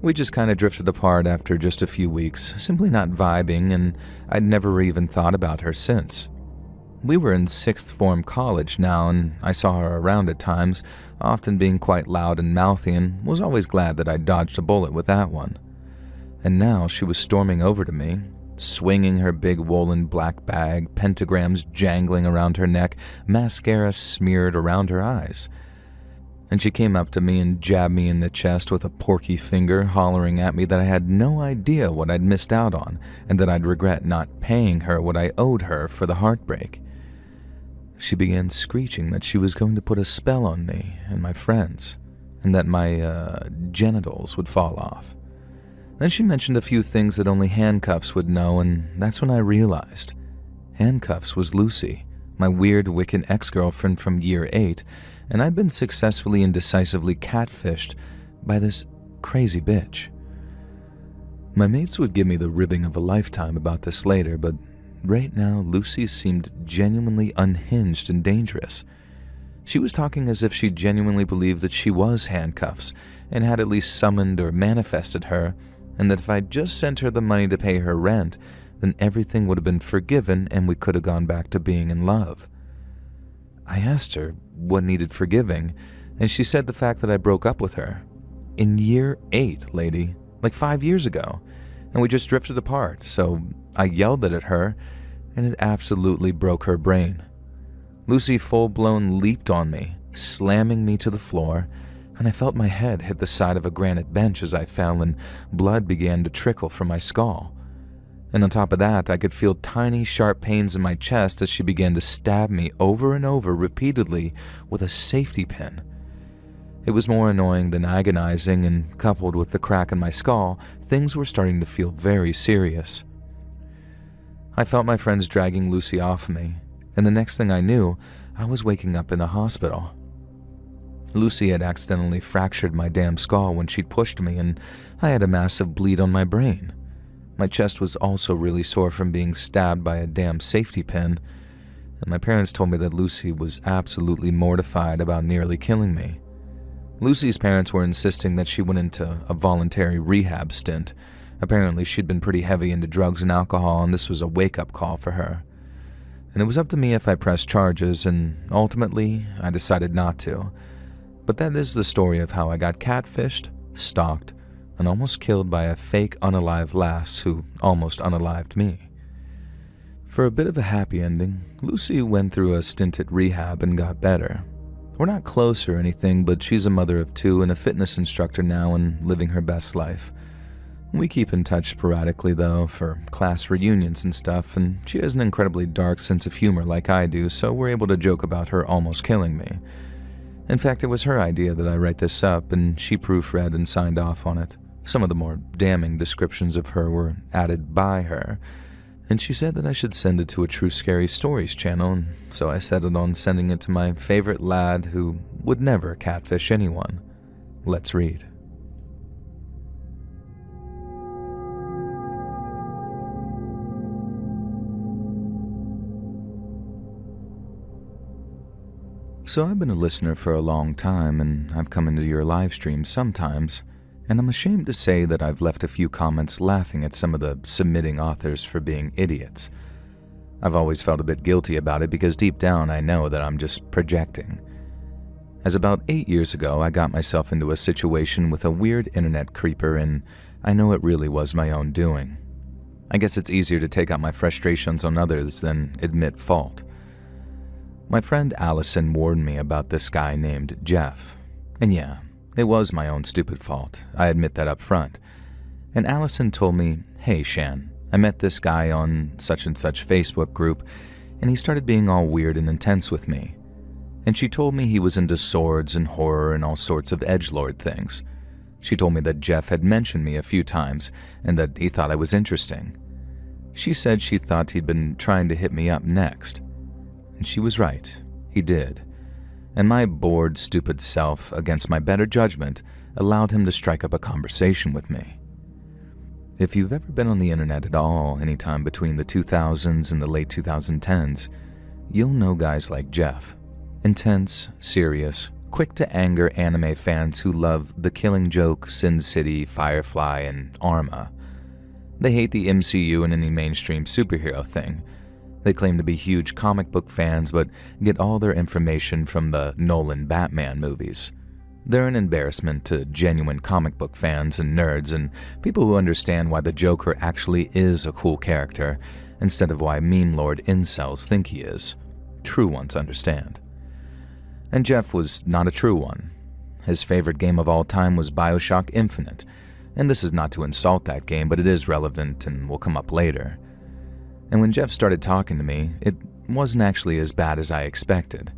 We just kind of drifted apart after just a few weeks, simply not vibing, and I'd never even thought about her since. We were in 6th form college now, and I saw her around at times, often being quite loud and mouthy, and was always glad that I dodged a bullet with that one. And now she was storming over to me, swinging her big woolen black bag, pentagrams jangling around her neck, mascara smeared around her eyes. And she came up to me and jabbed me in the chest with a porky finger, hollering at me that I had no idea what I'd missed out on, and that I'd regret not paying her what I owed her for the heartbreak. She began screeching that she was going to put a spell on me and my friends, and that my genitals would fall off. Then she mentioned a few things that only Handcuffs would know, and that's when I realized. Handcuffs was Lucy, my weird Wiccan ex-girlfriend from year 8, and I'd been successfully and decisively catfished by this crazy bitch. My mates would give me the ribbing of a lifetime about this later, but right now Lucy seemed genuinely unhinged and dangerous. She was talking as if she genuinely believed that she was Handcuffs, and had at least summoned or manifested her, and that if I'd just sent her the money to pay her rent, then everything would have been forgiven and we could have gone back to being in love. I asked her what needed forgiving, and she said the fact that I broke up with her. In year 8, lady, like 5 years ago, and we just drifted apart, so I yelled at her, and it absolutely broke her brain. Lucy full-blown leaped on me, slamming me to the floor, and I felt my head hit the side of a granite bench as I fell, and blood began to trickle from my skull. And on top of that, I could feel tiny, sharp pains in my chest as she began to stab me over and over repeatedly with a safety pin. It was more annoying than agonizing, and coupled with the crack in my skull, things were starting to feel very serious. I felt my friends dragging Lucy off me, and the next thing I knew, I was waking up in a hospital. Lucy had accidentally fractured my damn skull when she'd pushed me, and I had a massive bleed on my brain. My chest was also really sore from being stabbed by a damn safety pin, and my parents told me that Lucy was absolutely mortified about nearly killing me. Lucy's parents were insisting that she went into a voluntary rehab stint. Apparently, she'd been pretty heavy into drugs and alcohol, and this was a wake-up call for her. And it was up to me if I pressed charges, and ultimately, I decided not to. But that is the story of how I got catfished, stalked, and almost killed by a fake unalive lass who almost unalived me. For a bit of a happy ending, Lucy went through a stint at rehab and got better. We're not close or anything, but she's a mother of 2 and a fitness instructor now and living her best life. We keep in touch sporadically, though, for class reunions and stuff, and she has an incredibly dark sense of humor like I do, so we're able to joke about her almost killing me. In fact, it was her idea that I write this up, and she proofread and signed off on it. Some of the more damning descriptions of her were added by her, and she said that I should send it to a True Scary Stories channel, and so I settled on sending it to my favorite lad who would never catfish anyone. Let's read. So I've been a listener for a long time, and I've come into your live streams sometimes, and I'm ashamed to say that I've left a few comments laughing at some of the submitting authors for being idiots. I've always felt a bit guilty about it because deep down I know that I'm just projecting. As about 8 years ago, I got myself into a situation with a weird internet creeper, and I know it really was my own doing. I guess it's easier to take out my frustrations on others than admit fault. My friend Allison warned me about this guy named Jeff. And yeah, it was my own stupid fault. I admit that up front. And Allison told me, "Hey Shan, I met this guy on such and such Facebook group, and he started being all weird and intense with me." And she told me he was into swords and horror and all sorts of edgelord things. She told me that Jeff had mentioned me a few times and that he thought I was interesting. She said she thought he'd been trying to hit me up next. And she was right, he did. And my bored, stupid self, against my better judgment, allowed him to strike up a conversation with me. If you've ever been on the internet at all anytime between the 2000s and the late 2010s, you'll know guys like Jeff. Intense, serious, quick-to-anger anime fans who love The Killing Joke, Sin City, Firefly, and Arma. They hate the MCU and any mainstream superhero thing. They claim to be huge comic book fans, but get all their information from the Nolan Batman movies. They're an embarrassment to genuine comic book fans and nerds and people who understand why the Joker actually is a cool character, instead of why meme lord incels think he is. True ones understand. And Jeff was not a true one. His favorite game of all time was BioShock Infinite, and this is not to insult that game, but it is relevant and will come up later. And when Jeff started talking to me, it wasn't actually as bad as I expected.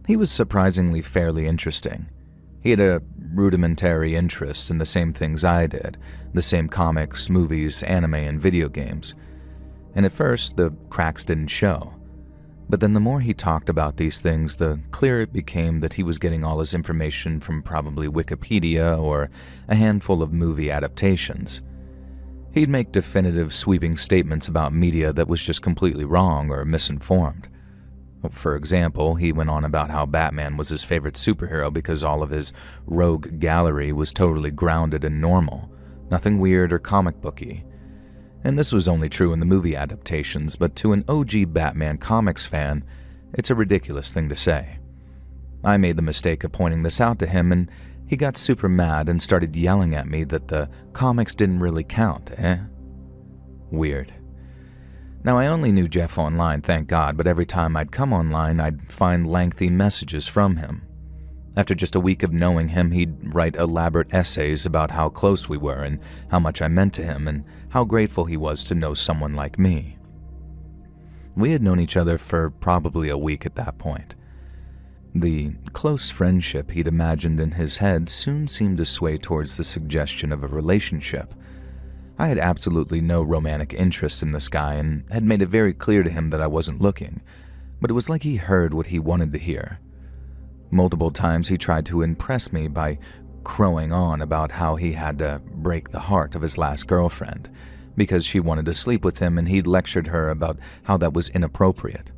He was surprisingly fairly interesting. He had a rudimentary interest in the same things I did, the same comics, movies, anime, and video games. And at first, the cracks didn't show. But then the more he talked about these things, the clearer it became that he was getting all his information from probably Wikipedia or a handful of movie adaptations. He'd make definitive, sweeping statements about media that was just completely wrong or misinformed. For example, he went on about how Batman was his favorite superhero because all of his rogue gallery was totally grounded and normal, nothing weird or comic booky. And this was only true in the movie adaptations, but to an OG Batman comics fan, it's a ridiculous thing to say. I made the mistake of pointing this out to him, and he got super mad and started yelling at me that the comics didn't really count, Weird. Now, I only knew Jeff online, thank God, but every time I'd come online, I'd find lengthy messages from him. After just a week of knowing him, he'd write elaborate essays about how close we were and how much I meant to him and how grateful he was to know someone like me. We had known each other for probably a week at that point. The close friendship he'd imagined in his head soon seemed to sway towards the suggestion of a relationship. I had absolutely no romantic interest in this guy and had made it very clear to him that I wasn't looking, but it was like he heard what he wanted to hear. Multiple times he tried to impress me by crowing on about how he had to break the heart of his last girlfriend because she wanted to sleep with him, and he'd lectured her about how that was inappropriate.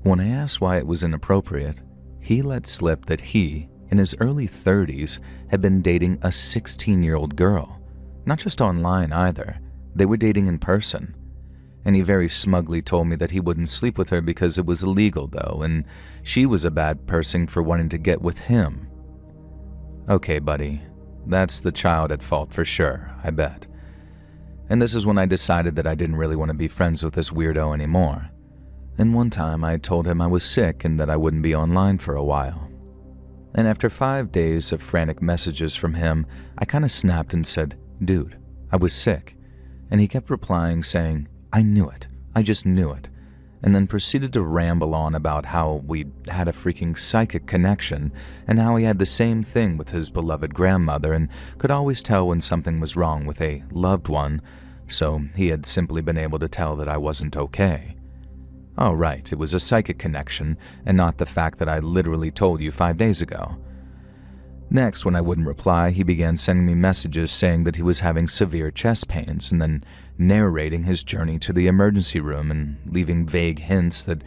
When I asked why it was inappropriate, he let slip that he, in his early 30s, had been dating a 16-year-old girl. Not just online either. They were dating in person. And he very smugly told me that he wouldn't sleep with her because it was illegal, though, and she was a bad person for wanting to get with him. Okay, buddy. That's the child at fault for sure, I bet. And this is when I decided that I didn't really want to be friends with this weirdo anymore. And one time I told him I was sick and that I wouldn't be online for a while. And after 5 days of frantic messages from him, I kind of snapped and said, "Dude, I was sick." And he kept replying saying, "I knew it. I just knew it." And then proceeded to ramble on about how we had a freaking psychic connection and how he had the same thing with his beloved grandmother and could always tell when something was wrong with a loved one so he had simply been able to tell that I wasn't okay. Oh right, it was a psychic connection and not the fact that I literally told you 5 days ago. Next, when I wouldn't reply, he began sending me messages saying that he was having severe chest pains and then narrating his journey to the emergency room and leaving vague hints that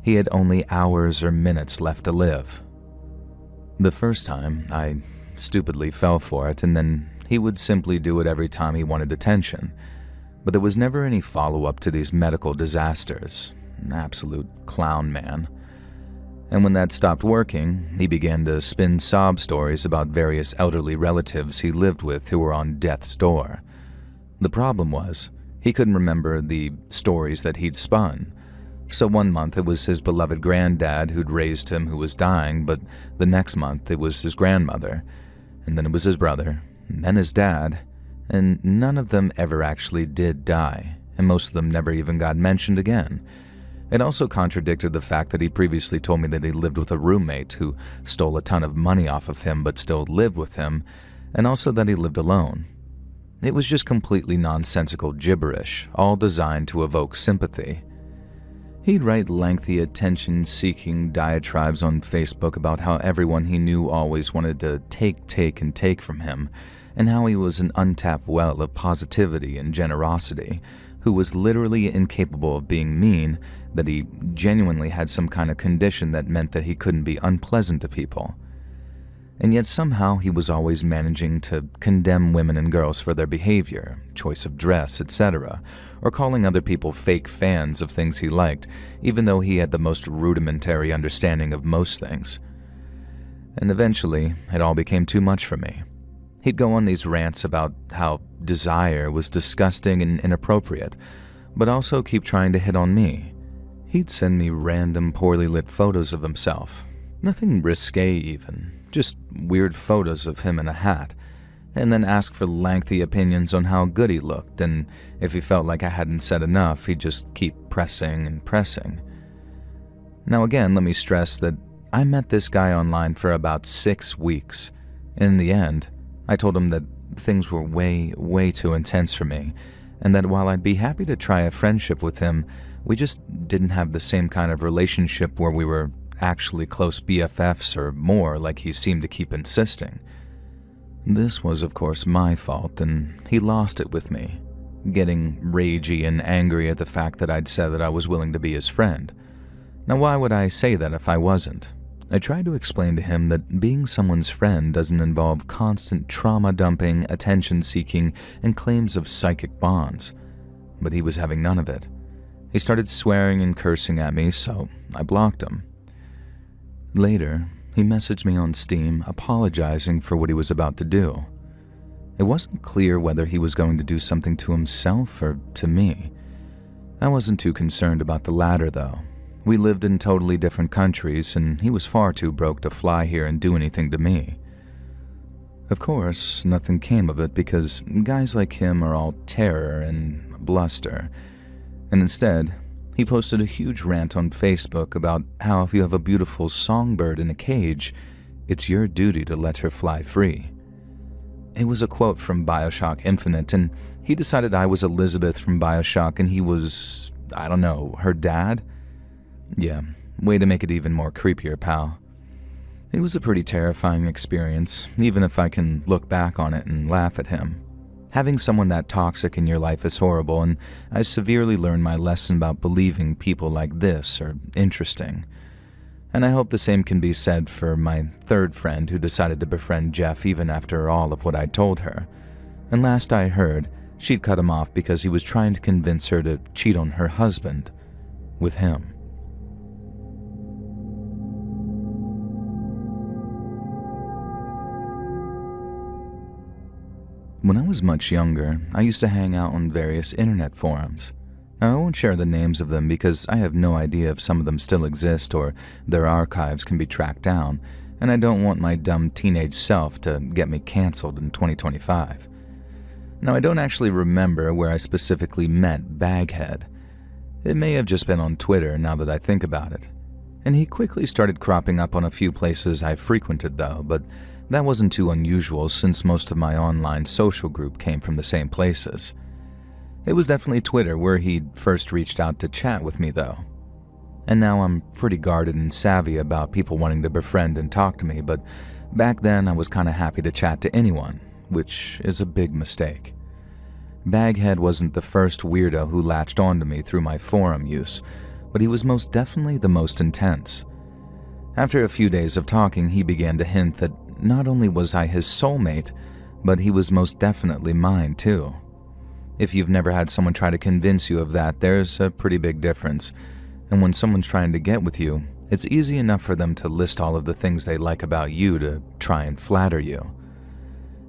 he had only hours or minutes left to live. The first time, I stupidly fell for it, and then he would simply do it every time he wanted attention. But there was never any follow-up to these medical disasters. An absolute clown man. And when that stopped working, he began to spin sob stories about various elderly relatives he lived with who were on death's door. The problem was, he couldn't remember the stories that he'd spun. So one month it was his beloved granddad who'd raised him who was dying, but the next month it was his grandmother, and then it was his brother, and then his dad, and none of them ever actually did die, and most of them never even got mentioned again. It also contradicted the fact that he previously told me that he lived with a roommate who stole a ton of money off of him but still lived with him, and also that he lived alone. It was just completely nonsensical gibberish, all designed to evoke sympathy. He'd write lengthy, attention-seeking diatribes on Facebook about how everyone he knew always wanted to take from him, and how he was an untapped well of positivity and generosity, who was literally incapable of being mean, that he genuinely had some kind of condition that meant that he couldn't be unpleasant to people. And yet somehow he was always managing to condemn women and girls for their behavior, choice of dress, etc., or calling other people fake fans of things he liked, even though he had the most rudimentary understanding of most things. And eventually, it all became too much for me. He'd go on these rants about how desire was disgusting and inappropriate, but also keep trying to hit on me. He'd send me random poorly lit photos of himself. Nothing risque even, just weird photos of him in a hat, and then ask for lengthy opinions on how good he looked, and if he felt like I hadn't said enough, he'd just keep pressing and pressing. Now again, let me stress that I met this guy online for about 6 weeks, and in the end, I told him that things were way too intense for me, and that while I'd be happy to try a friendship with him, we just didn't have the same kind of relationship where we were actually close BFFs or more like he seemed to keep insisting. This was of course my fault, and he lost it with me, getting ragey and angry at the fact that I'd said that I was willing to be his friend. Now why would I say that if I wasn't? I tried to explain to him that being someone's friend doesn't involve constant trauma-dumping, attention-seeking, and claims of psychic bonds. But he was having none of it. He started swearing and cursing at me, so I blocked him. Later, he messaged me on Steam apologizing for what he was about to do. It wasn't clear whether he was going to do something to himself or to me. I wasn't too concerned about the latter, though. We lived in totally different countries, and he was far too broke to fly here and do anything to me. Of course, nothing came of it because guys like him are all terror and bluster, and instead, he posted a huge rant on Facebook about how if you have a beautiful songbird in a cage, it's your duty to let her fly free. It was a quote from BioShock Infinite, and he decided I was Elizabeth from BioShock and he was, I don't know, her dad? Yeah, way to make it even more creepier, pal. It was a pretty terrifying experience, even if I can look back on it and laugh at him. Having someone that toxic in your life is horrible, and I've severely learned my lesson about believing people like this are interesting. And I hope the same can be said for my third friend who decided to befriend Jeff even after all of what I'd told her. And last I heard, she'd cut him off because he was trying to convince her to cheat on her husband with him. When I was much younger, I used to hang out on various internet forums. Now, I won't share the names of them because I have no idea if some of them still exist or their archives can be tracked down, and I don't want my dumb teenage self to get me canceled in 2025. Now, I don't actually remember where I specifically met Baghead. It may have just been on Twitter now that I think about it. And he quickly started cropping up on a few places I frequented though, but that wasn't too unusual since most of my online social group came from the same places. It was definitely Twitter where he'd first reached out to chat with me though. And now I'm pretty guarded and savvy about people wanting to befriend and talk to me, but back then I was kinda happy to chat to anyone, which is a big mistake. Baghead wasn't the first weirdo who latched onto me through my forum use, but he was most definitely the most intense. After a few days of talking, he began to hint that not only was I his soulmate, but he was most definitely mine too. If you've never had someone try to convince you of that, there's a pretty big difference. And when someone's trying to get with you, it's easy enough for them to list all of the things they like about you to try and flatter you.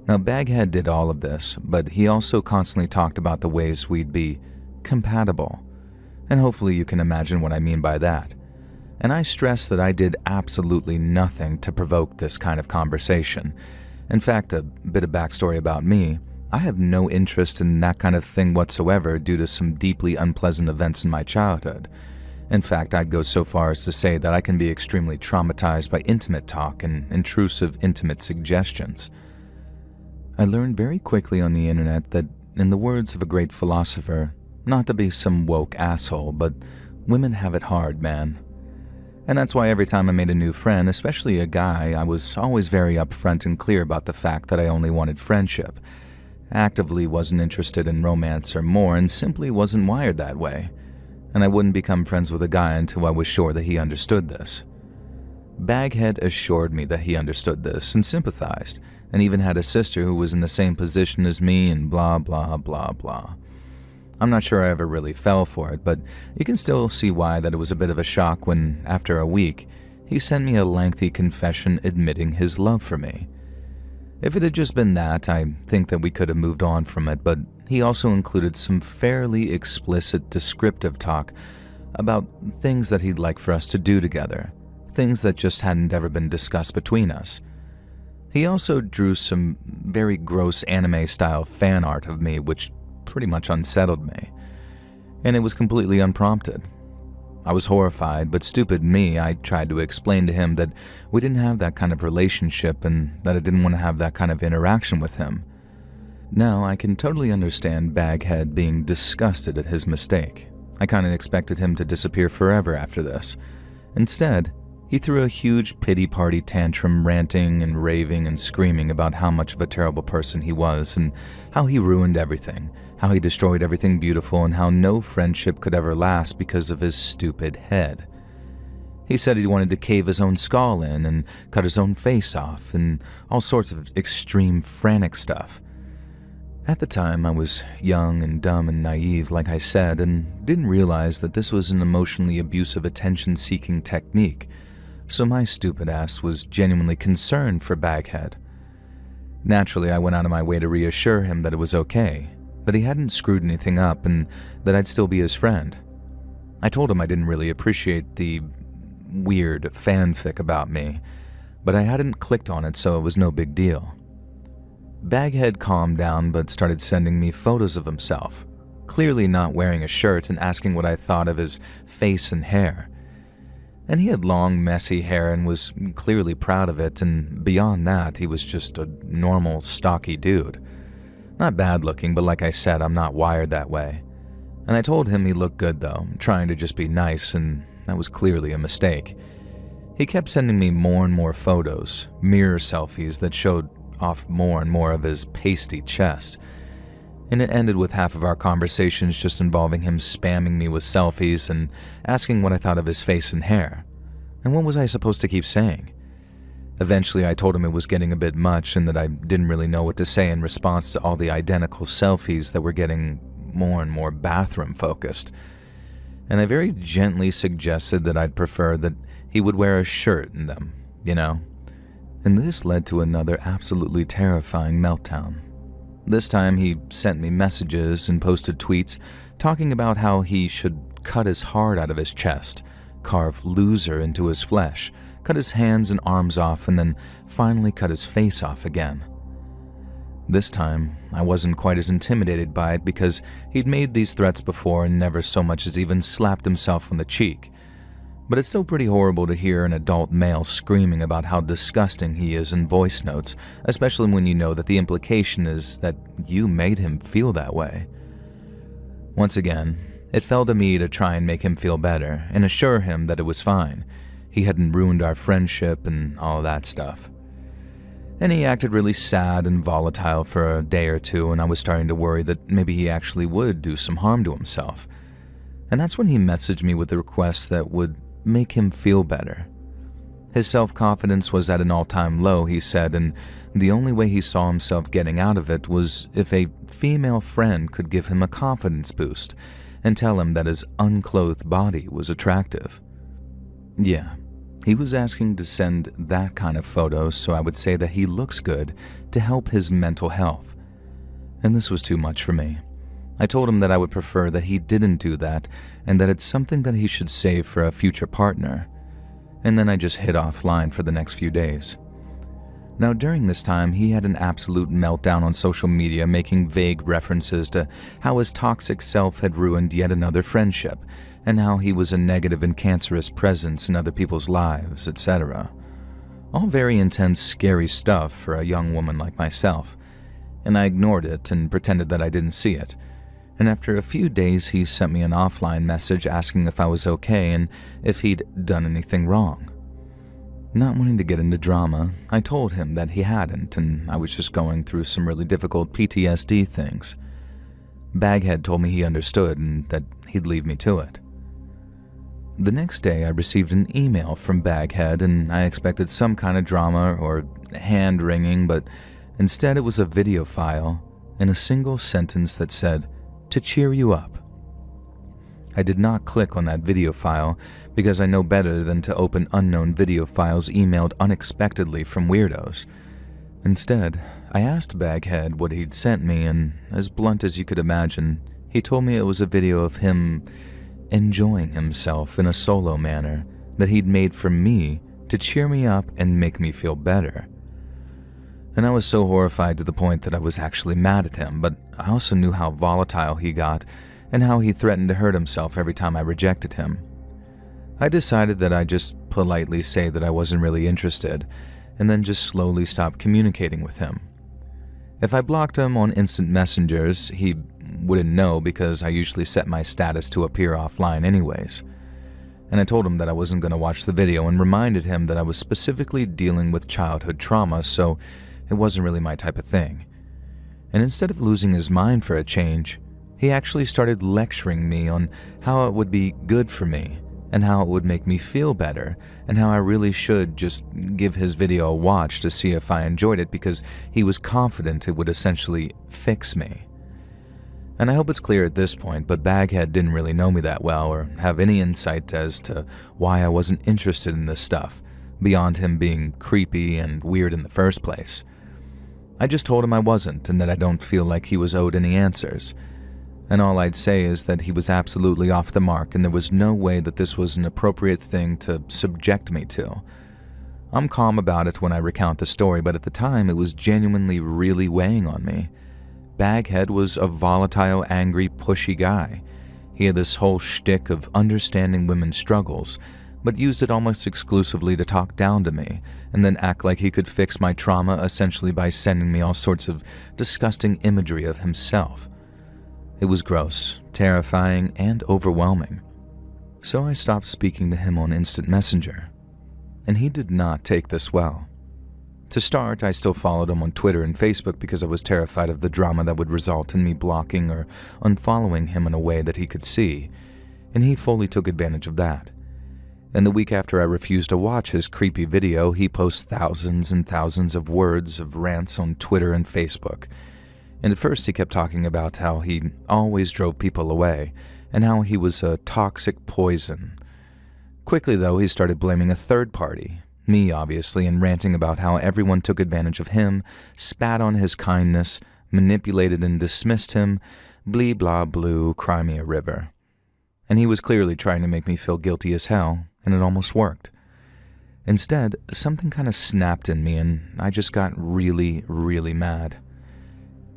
Now, Baghead did all of this, but he also constantly talked about the ways we'd be compatible. And hopefully you can imagine what I mean by that. And I stress that I did absolutely nothing to provoke this kind of conversation. In fact, a bit of backstory about me, I have no interest in that kind of thing whatsoever due to some deeply unpleasant events in my childhood. In fact, I'd go so far as to say that I can be extremely traumatized by intimate talk and intrusive intimate suggestions. I learned very quickly on the internet that, in the words of a great philosopher, not to be some woke asshole, but women have it hard, man. And that's why every time I made a new friend, especially a guy, I was always very upfront and clear about the fact that I only wanted friendship. Actively wasn't interested in romance or more, and simply wasn't wired that way. And I wouldn't become friends with a guy until I was sure that he understood this. Baghead assured me that he understood this and sympathized, and even had a sister who was in the same position as me and blah blah blah blah. I'm not sure I ever really fell for it, but you can still see why that it was a bit of a shock when, after a week, he sent me a lengthy confession admitting his love for me. If it had just been that, I think that we could have moved on from it, but he also included some fairly explicit descriptive talk about things that he'd like for us to do together, things that just hadn't ever been discussed between us. He also drew some very gross anime-style fan art of me, which pretty much unsettled me. And it was completely unprompted. I was horrified, but stupid me, I tried to explain to him that we didn't have that kind of relationship and that I didn't want to have that kind of interaction with him. Now, I can totally understand Baghead being disgusted at his mistake. I kind of expected him to disappear forever after this. Instead, he threw a huge pity party tantrum, ranting and raving and screaming about how much of a terrible person he was and how he ruined everything, how he destroyed everything beautiful, and how no friendship could ever last because of his stupid head. He said he wanted to cave his own skull in and cut his own face off and all sorts of extreme frantic stuff. At the time, I was young and dumb and naive, like I said, and didn't realize that this was an emotionally abusive attention-seeking technique. So my stupid ass was genuinely concerned for Baghead. Naturally, I went out of my way to reassure him that it was okay, that he hadn't screwed anything up, and that I'd still be his friend. I told him I didn't really appreciate the weird fanfic about me, but I hadn't clicked on it, so it was no big deal. Baghead calmed down but started sending me photos of himself, clearly not wearing a shirt and asking what I thought of his face and hair. And he had long, messy hair and was clearly proud of it, and beyond that, he was just a normal, stocky dude. Not bad looking, but like I said, I'm not wired that way. And I told him he looked good though, trying to just be nice, and that was clearly a mistake. He kept sending me more and more photos, mirror selfies that showed off more and more of his pasty chest. And it ended with half of our conversations just involving him spamming me with selfies and asking what I thought of his face and hair. And what was I supposed to keep saying? Eventually, I told him it was getting a bit much and that I didn't really know what to say in response to all the identical selfies that were getting more and more bathroom-focused. And I very gently suggested that I'd prefer that he would wear a shirt in them, you know? And this led to another absolutely terrifying meltdown. This time he sent me messages and posted tweets talking about how he should cut his heart out of his chest, carve loser into his flesh, cut his hands and arms off, and then finally cut his face off again. This time, I wasn't quite as intimidated by it because he'd made these threats before and never so much as even slapped himself on the cheek. But it's still pretty horrible to hear an adult male screaming about how disgusting he is in voice notes, especially when you know that the implication is that you made him feel that way. Once again, it fell to me to try and make him feel better and assure him that it was fine. He hadn't ruined our friendship and all that stuff. And he acted really sad and volatile for a day or two, and I was starting to worry that maybe he actually would do some harm to himself. And that's when he messaged me with a request that would make him feel better. His self-confidence was at an all-time low, he said, and the only way he saw himself getting out of it was if a female friend could give him a confidence boost and tell him that his unclothed body was attractive. Yeah, he was asking to send that kind of photos so I would say that he looks good to help his mental health. And this was too much for me. I told him that I would prefer that he didn't do that and that it's something that he should save for a future partner. And then I just hit offline for the next few days. Now, during this time, he had an absolute meltdown on social media, making vague references to how his toxic self had ruined yet another friendship, and how he was a negative and cancerous presence in other people's lives, etc. All very intense, scary stuff for a young woman like myself. And I ignored it and pretended that I didn't see it. And after a few days, he sent me an offline message asking if I was okay and if he'd done anything wrong. Not wanting to get into drama, I told him that he hadn't, and I was just going through some really difficult PTSD things. Baghead told me he understood and that he'd leave me to it. The next day, I received an email from Baghead, and I expected some kind of drama or hand-wringing, but instead it was a video file and a single sentence that said, "To cheer you up." I did not click on that video file because I know better than to open unknown video files emailed unexpectedly from weirdos. Instead, I asked Baghead what he'd sent me, and as blunt as you could imagine, he told me it was a video of him enjoying himself in a solo manner that he'd made for me to cheer me up and make me feel better. And I was so horrified to the point that I was actually mad at him, but I also knew how volatile he got and how he threatened to hurt himself every time I rejected him. I decided that I'd just politely say that I wasn't really interested, and then just slowly stop communicating with him. If I blocked him on instant messengers, he wouldn't know because I usually set my status to appear offline anyways. And I told him that I wasn't going to watch the video and reminded him that I was specifically dealing with childhood trauma, so it wasn't really my type of thing. And instead of losing his mind for a change, he actually started lecturing me on how it would be good for me and how it would make me feel better and how I really should just give his video a watch to see if I enjoyed it because he was confident it would essentially fix me. And I hope it's clear at this point, but Baghead didn't really know me that well or have any insight as to why I wasn't interested in this stuff, beyond him being creepy and weird in the first place. I just told him I wasn't and that I don't feel like he was owed any answers. And all I'd say is that he was absolutely off the mark and there was no way that this was an appropriate thing to subject me to. I'm calm about it when I recount the story, but at the time it was genuinely really weighing on me. Baghead was a volatile, angry, pushy guy. He had this whole shtick of understanding women's struggles, but used it almost exclusively to talk down to me, and then act like he could fix my trauma essentially by sending me all sorts of disgusting imagery of himself. It was gross, terrifying, and overwhelming. So I stopped speaking to him on Instant Messenger, and he did not take this well. To start, I still followed him on Twitter and Facebook because I was terrified of the drama that would result in me blocking or unfollowing him in a way that he could see, and he fully took advantage of that. And the week after I refused to watch his creepy video, he posts thousands and thousands of words of rants on Twitter and Facebook. And at first he kept talking about how he always drove people away, and how he was a toxic poison. Quickly, though, he started blaming a third party, me obviously, and ranting about how everyone took advantage of him, spat on his kindness, manipulated and dismissed him, blee blah blue, cry me a river. And he was clearly trying to make me feel guilty as hell, and it almost worked. Instead, something kind of snapped in me, and I just got really, really mad.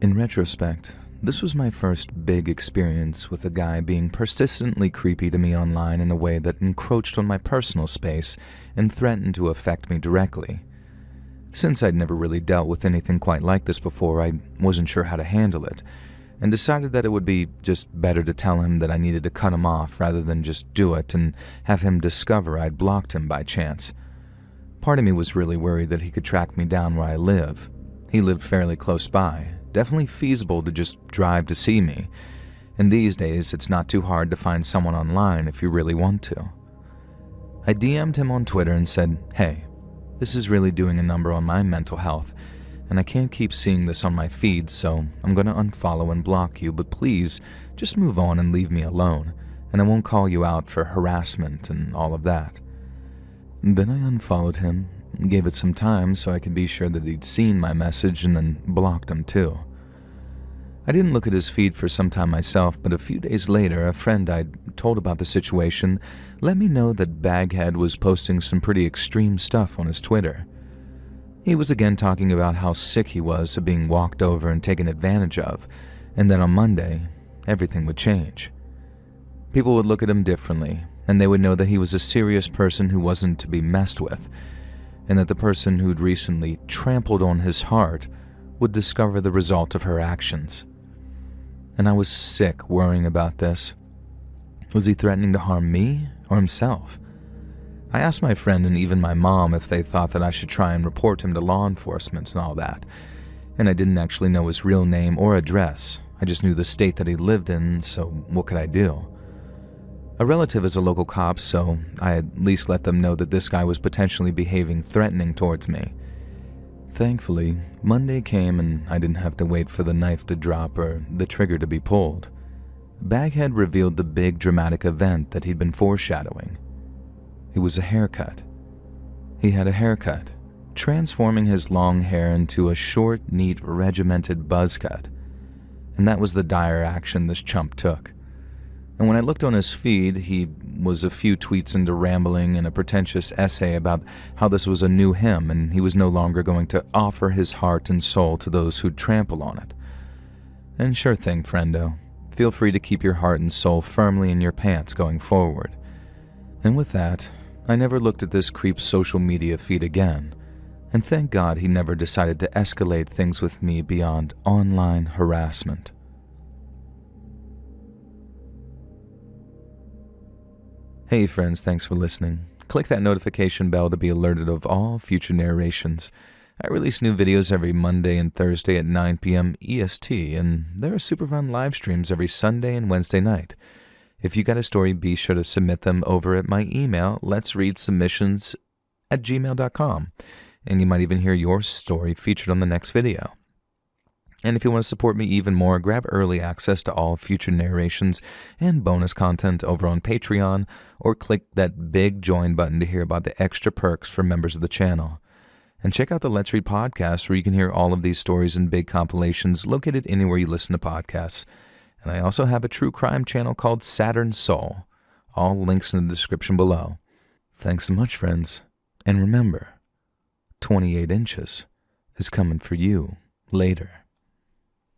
In retrospect, this was my first big experience with a guy being persistently creepy to me online in a way that encroached on my personal space and threatened to affect me directly. Since I'd never really dealt with anything quite like this before, I wasn't sure how to handle it, and decided that it would be just better to tell him that I needed to cut him off rather than just do it and have him discover I'd blocked him by chance. Part of me was really worried that he could track me down where I live. He lived fairly close by, definitely feasible to just drive to see me, and these days it's not too hard to find someone online if you really want to. I DM'd him on Twitter and said, "Hey, this is really doing a number on my mental health, and I can't keep seeing this on my feed, so I'm going to unfollow and block you, but please just move on and leave me alone, and I won't call you out for harassment and all of that." Then I unfollowed him, gave it some time so I could be sure that he'd seen my message, and then blocked him too. I didn't look at his feed for some time myself, but a few days later, a friend I'd told about the situation let me know that Baghead was posting some pretty extreme stuff on his Twitter. He was again talking about how sick he was of being walked over and taken advantage of, and that on Monday, everything would change. People would look at him differently, and they would know that he was a serious person who wasn't to be messed with, and that the person who'd recently trampled on his heart would discover the result of her actions. And I was sick worrying about this. Was he threatening to harm me or himself? I asked my friend and even my mom if they thought that I should try and report him to law enforcement and all that, and I didn't actually know his real name or address. I just knew the state that he lived in, so what could I do? A relative is a local cop, so I at least let them know that this guy was potentially behaving threatening towards me. Thankfully, Monday came and I didn't have to wait for the knife to drop or the trigger to be pulled. Baghead revealed the big dramatic event that he'd been foreshadowing. It was a haircut. He had a haircut, transforming his long hair into a short, neat, regimented buzz cut. And that was the dire action this chump took. And when I looked on his feed, he was a few tweets into rambling and a pretentious essay about how this was a new him and he was no longer going to offer his heart and soul to those who'd trample on it. And sure thing, friendo. Feel free to keep your heart and soul firmly in your pants going forward. And with that, I never looked at this creep's social media feed again. And thank God he never decided to escalate things with me beyond online harassment. Hey friends, thanks for listening. Click that notification bell to be alerted of all future narrations. I release new videos every Monday and Thursday at 9 p.m. EST, and there are super fun live streams every Sunday and Wednesday night. If you got a story, be sure to submit them over at my email, letsreadsubmissions@gmail.com, and you might even hear your story featured on the next video. And if you want to support me even more, grab early access to all future narrations and bonus content over on Patreon, or click that big join button to hear about the extra perks for members of the channel. And check out the Let's Read podcast, where you can hear all of these stories in big compilations located anywhere you listen to podcasts. And I also have a true crime channel called Saturn Soul. All links in the description below. Thanks so much, friends. And remember, 28 inches is coming for you later.